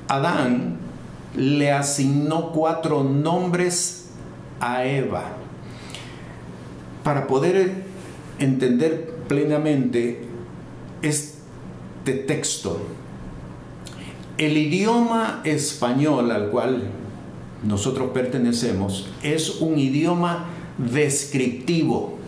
Adán le asignó 4 nombres a Eva. Para poder entender plenamente este texto, el idioma español al cual nosotros pertenecemos es un idioma descriptivo.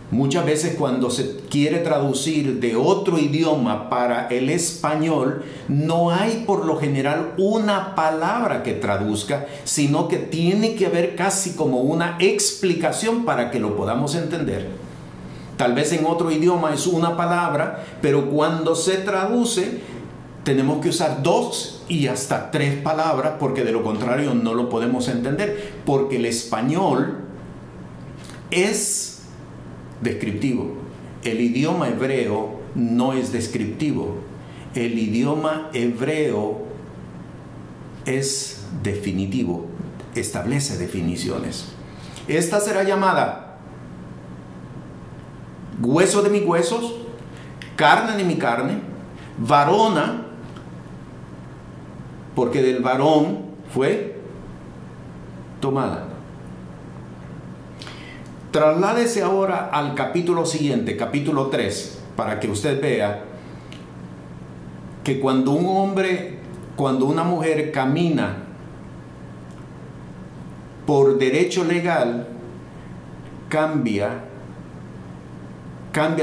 Muchas veces cuando se quiere traducir de otro idioma para el español, no hay por lo general una palabra que traduzca, sino que tiene que haber casi como una explicación para que lo podamos entender. Tal vez en otro idioma es una palabra, pero cuando se traduce tenemos que usar 2 y hasta 3 palabras, porque de lo contrario no lo podemos entender, porque el español es descriptivo. El idioma hebreo no es descriptivo. El idioma hebreo es definitivo, establece definiciones. Esta será llamada hueso de mis huesos, carne de mi carne, varona, porque del varón fue tomada. Trasládese ahora al capítulo siguiente, capítulo 3, para que usted vea que cuando una mujer camina por derecho legal, cambia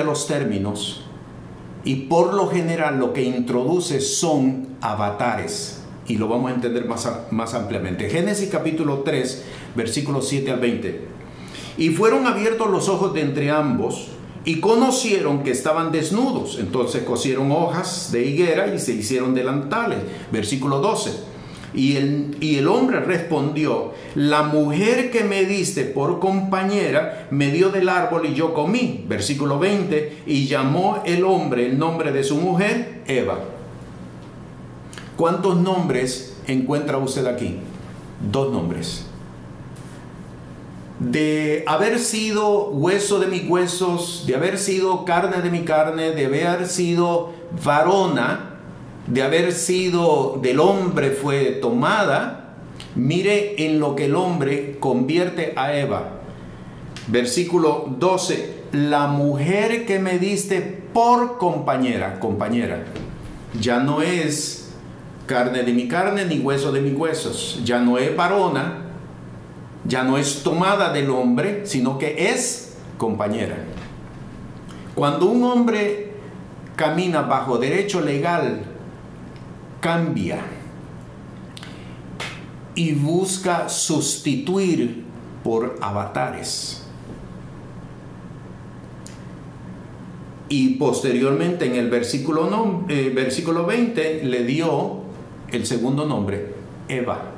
los términos, y por lo general lo que introduce son avatares, y lo vamos a entender más ampliamente. Génesis capítulo 3, versículos 7 al 20. Y fueron abiertos los ojos de entre ambos, y conocieron que estaban desnudos. Entonces cosieron hojas de higuera y se hicieron delantales. Versículo 12. Y el hombre respondió: la mujer que me diste por compañera me dio del árbol y yo comí. Versículo 20. Y llamó el hombre el nombre de su mujer Eva. ¿Cuántos nombres encuentra usted aquí? 2 nombres. De haber sido hueso de mis huesos, de haber sido carne de mi carne, de haber sido varona, de haber sido del hombre fue tomada. Mire en lo que el hombre convierte a Eva. Versículo 12. La mujer que me diste por compañera. Ya no es carne de mi carne ni hueso de mis huesos. Ya no es varona. Ya no es tomada del hombre, sino que es compañera. Cuando un hombre camina bajo derecho legal, cambia y busca sustituir por avatares. Y posteriormente en el versículo 20 le dio el segundo nombre, Eva,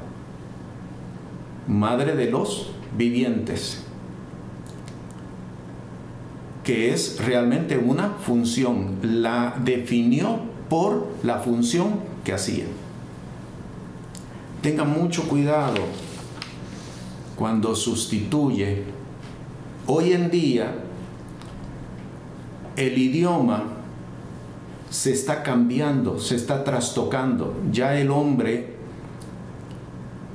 madre de los vivientes, que es realmente una función. La definió por la función que hacía. Tenga mucho cuidado cuando sustituye. Hoy en día el idioma se está cambiando, se está trastocando. Ya el hombre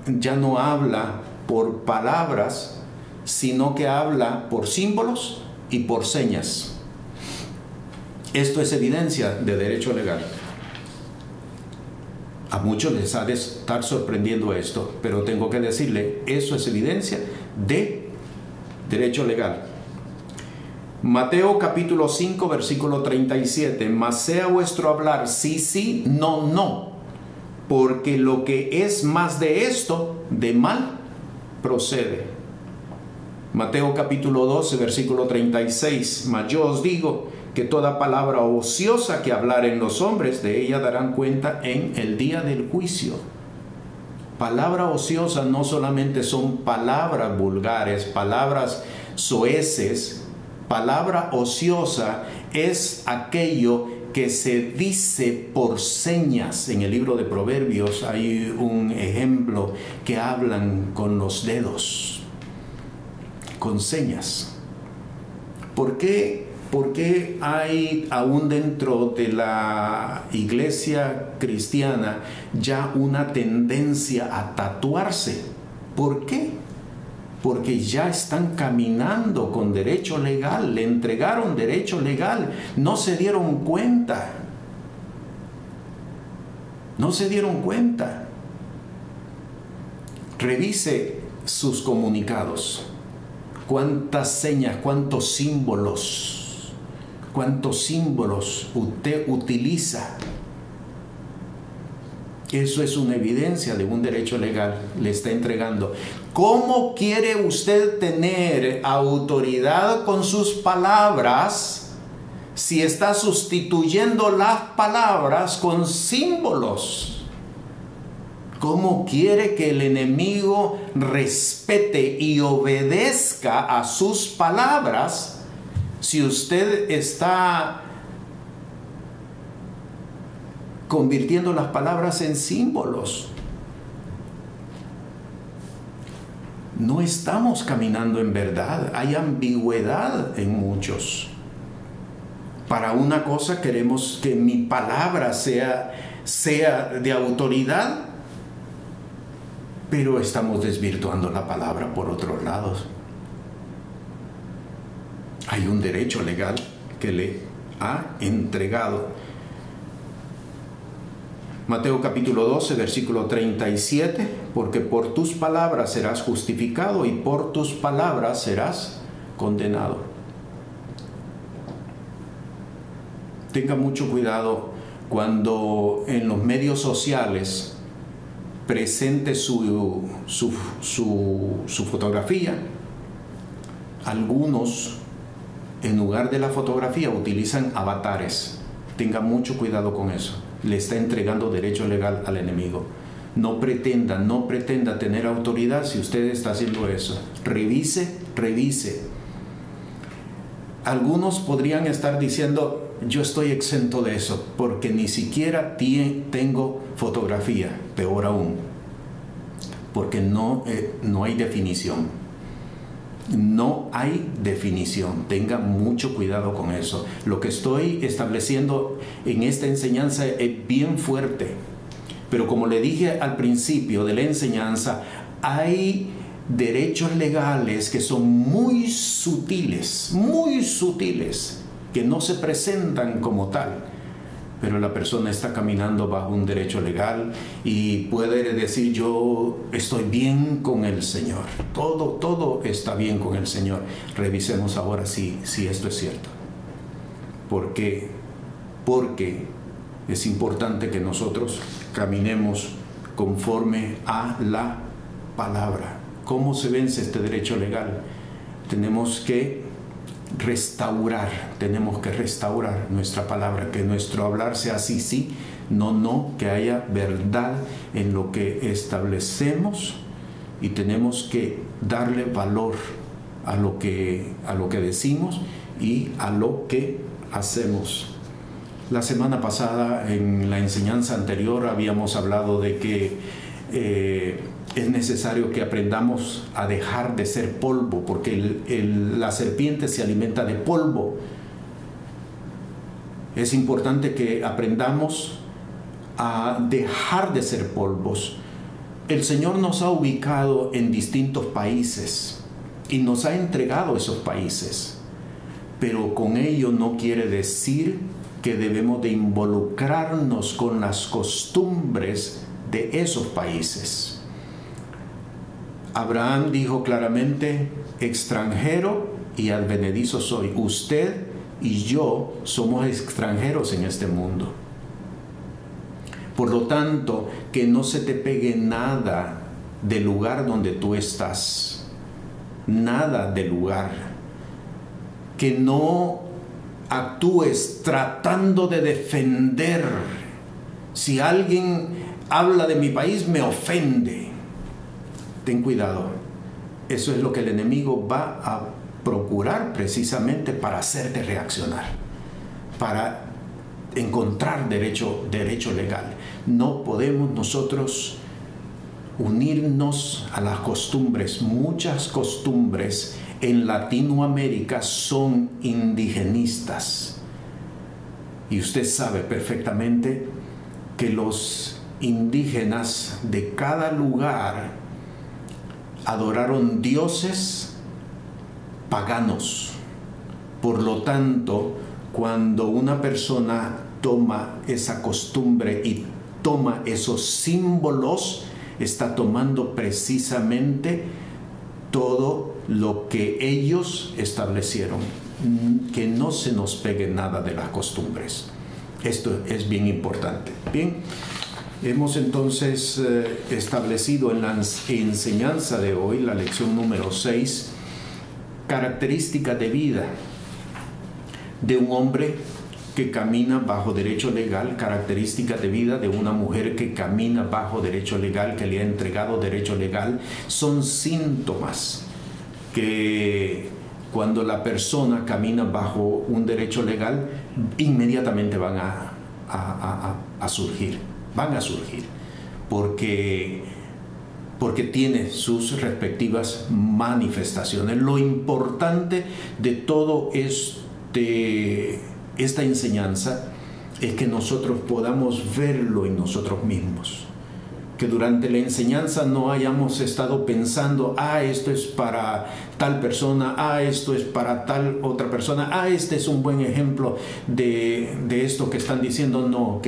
ya no habla por palabras, sino que habla por símbolos y por señas. Esto es evidencia de derecho legal. A muchos les ha de estar sorprendiendo esto, pero tengo que decirle, eso es evidencia de derecho legal. Mateo capítulo 5, versículo 37. Mas sea vuestro hablar sí, sí, no, no, porque lo que es más de esto, de mal procede. Mateo capítulo 12, versículo 36. Mas yo os digo que toda palabra ociosa que hablaren los hombres, de ella darán cuenta en el día del juicio. Palabra ociosa no solamente son palabras vulgares, palabras soeces. Palabra ociosa es aquello que se dice por señas. En el libro de Proverbios hay un ejemplo que hablan con los dedos, con señas. ¿Por qué hay aún dentro de la iglesia cristiana ya una tendencia a tatuarse? ¿Por qué? Porque ya están caminando con derecho legal, le entregaron derecho legal, no se dieron cuenta. No se dieron cuenta. Revise sus comunicados. ¿Cuántas señas, cuántos símbolos usted utiliza? Eso es una evidencia de un derecho legal, le está entregando. ¿Cómo quiere usted tener autoridad con sus palabras si está sustituyendo las palabras con símbolos? ¿Cómo quiere que el enemigo respete y obedezca a sus palabras si usted está convirtiendo las palabras en símbolos? No estamos caminando en verdad. Hay ambigüedad en muchos. Para una cosa queremos que mi palabra sea de autoridad, pero estamos desvirtuando la palabra por otros lados. Hay un derecho legal que le ha entregado Mateo capítulo 12, versículo 37, porque por tus palabras serás justificado y por tus palabras serás condenado. Tenga mucho cuidado cuando en los medios sociales presente su fotografía. Algunos, en lugar de la fotografía, utilizan avatares. Tenga mucho cuidado con eso. Le está entregando derecho legal al enemigo. No pretenda tener autoridad si usted está haciendo eso. Revise. Algunos podrían estar diciendo, yo estoy exento de eso, porque ni siquiera tengo fotografía. Peor aún, porque no hay definición. No hay definición. Tenga mucho cuidado con eso. Lo que estoy estableciendo en esta enseñanza es bien fuerte. Pero como le dije al principio de la enseñanza, hay derechos legales que son muy sutiles, que no se presentan como tal. Pero la persona está caminando bajo un derecho legal y puede decir, yo estoy bien con el Señor. Todo está bien con el Señor. Revisemos ahora si esto es cierto. ¿Por qué? Porque es importante que nosotros caminemos conforme a la palabra. ¿Cómo se vence este derecho legal? Tenemos que restaurar nuestra palabra, que nuestro hablar sea sí, no, que haya verdad en lo que establecemos, y tenemos que darle valor a lo que decimos y a lo que hacemos. La semana pasada, en la enseñanza anterior, habíamos hablado de que es necesario que aprendamos a dejar de ser polvo, porque la serpiente se alimenta de polvo. Es importante que aprendamos a dejar de ser polvos. El Señor nos ha ubicado en distintos países y nos ha entregado esos países, pero con ello no quiere decir que debemos de involucrarnos con las costumbres de esos países. Abraham dijo claramente, extranjero y advenedizo soy. Usted y yo somos extranjeros en este mundo. Por lo tanto, que no se te pegue nada del lugar donde tú estás. Nada del lugar. Que no actúes tratando de defender. Si alguien habla de mi país, me ofende. Ten cuidado. Eso es lo que el enemigo va a procurar precisamente para hacerte reaccionar, para encontrar derecho legal. No podemos nosotros unirnos a las costumbres. Muchas costumbres en Latinoamérica son indigenistas. Y usted sabe perfectamente que los indígenas de cada lugar adoraron dioses paganos. Por lo tanto, cuando una persona toma esa costumbre y toma esos símbolos, está tomando precisamente todo lo que ellos establecieron. Que no se nos pegue nada de las costumbres. Esto es bien importante. Bien. Hemos entonces establecido en la enseñanza de hoy, la lección número 6, características de vida de un hombre que camina bajo derecho legal, características de vida de una mujer que camina bajo derecho legal, que le ha entregado derecho legal. Son síntomas que cuando la persona camina bajo un derecho legal, inmediatamente van a surgir. Van a surgir porque tiene sus respectivas manifestaciones. Lo importante de todo esta enseñanza es que nosotros podamos verlo en nosotros mismos. Que durante la enseñanza no hayamos estado pensando, esto es para tal persona, esto es para tal otra persona, este es un buen ejemplo de esto que están diciendo. No,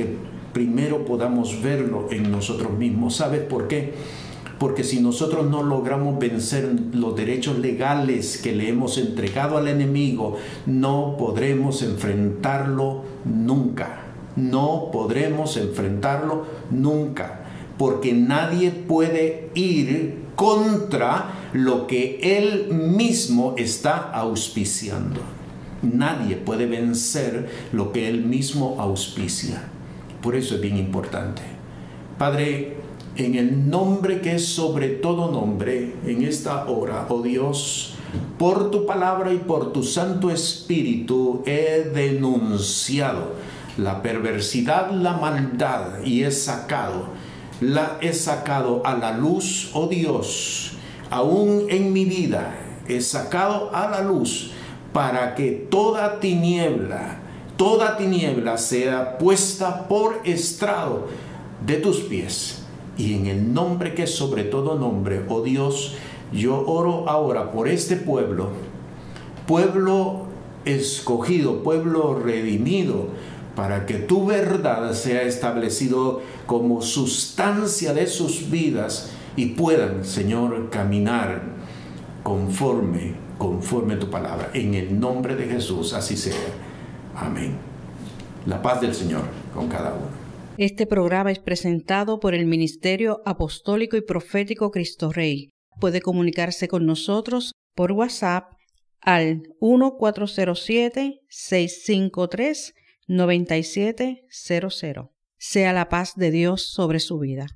primero podamos verlo en nosotros mismos. ¿Sabes por qué? Porque si nosotros no logramos vencer los derechos legales que le hemos entregado al enemigo, no podremos enfrentarlo nunca. No podremos enfrentarlo nunca. Porque nadie puede ir contra lo que él mismo está auspiciando. Nadie puede vencer lo que él mismo auspicia. Por eso es bien importante. Padre, en el nombre que es sobre todo nombre, en esta hora, oh Dios, por tu palabra y por tu Santo Espíritu he denunciado la perversidad, la maldad y he sacado a la luz, oh Dios, aún en mi vida, he sacado a la luz para que toda tiniebla sea puesta por estrado de tus pies. Y en el nombre que es sobre todo nombre, oh Dios, yo oro ahora por este pueblo escogido, pueblo redimido, para que tu verdad sea establecido como sustancia de sus vidas y puedan, Señor, caminar conforme tu palabra. En el nombre de Jesús, así sea. Amén. La paz del Señor con cada uno.
Este programa es presentado por el Ministerio Apostólico y Profético Cristo Rey. Puede comunicarse con nosotros por WhatsApp al 1407-653-9700. Sea la paz de Dios sobre su vida.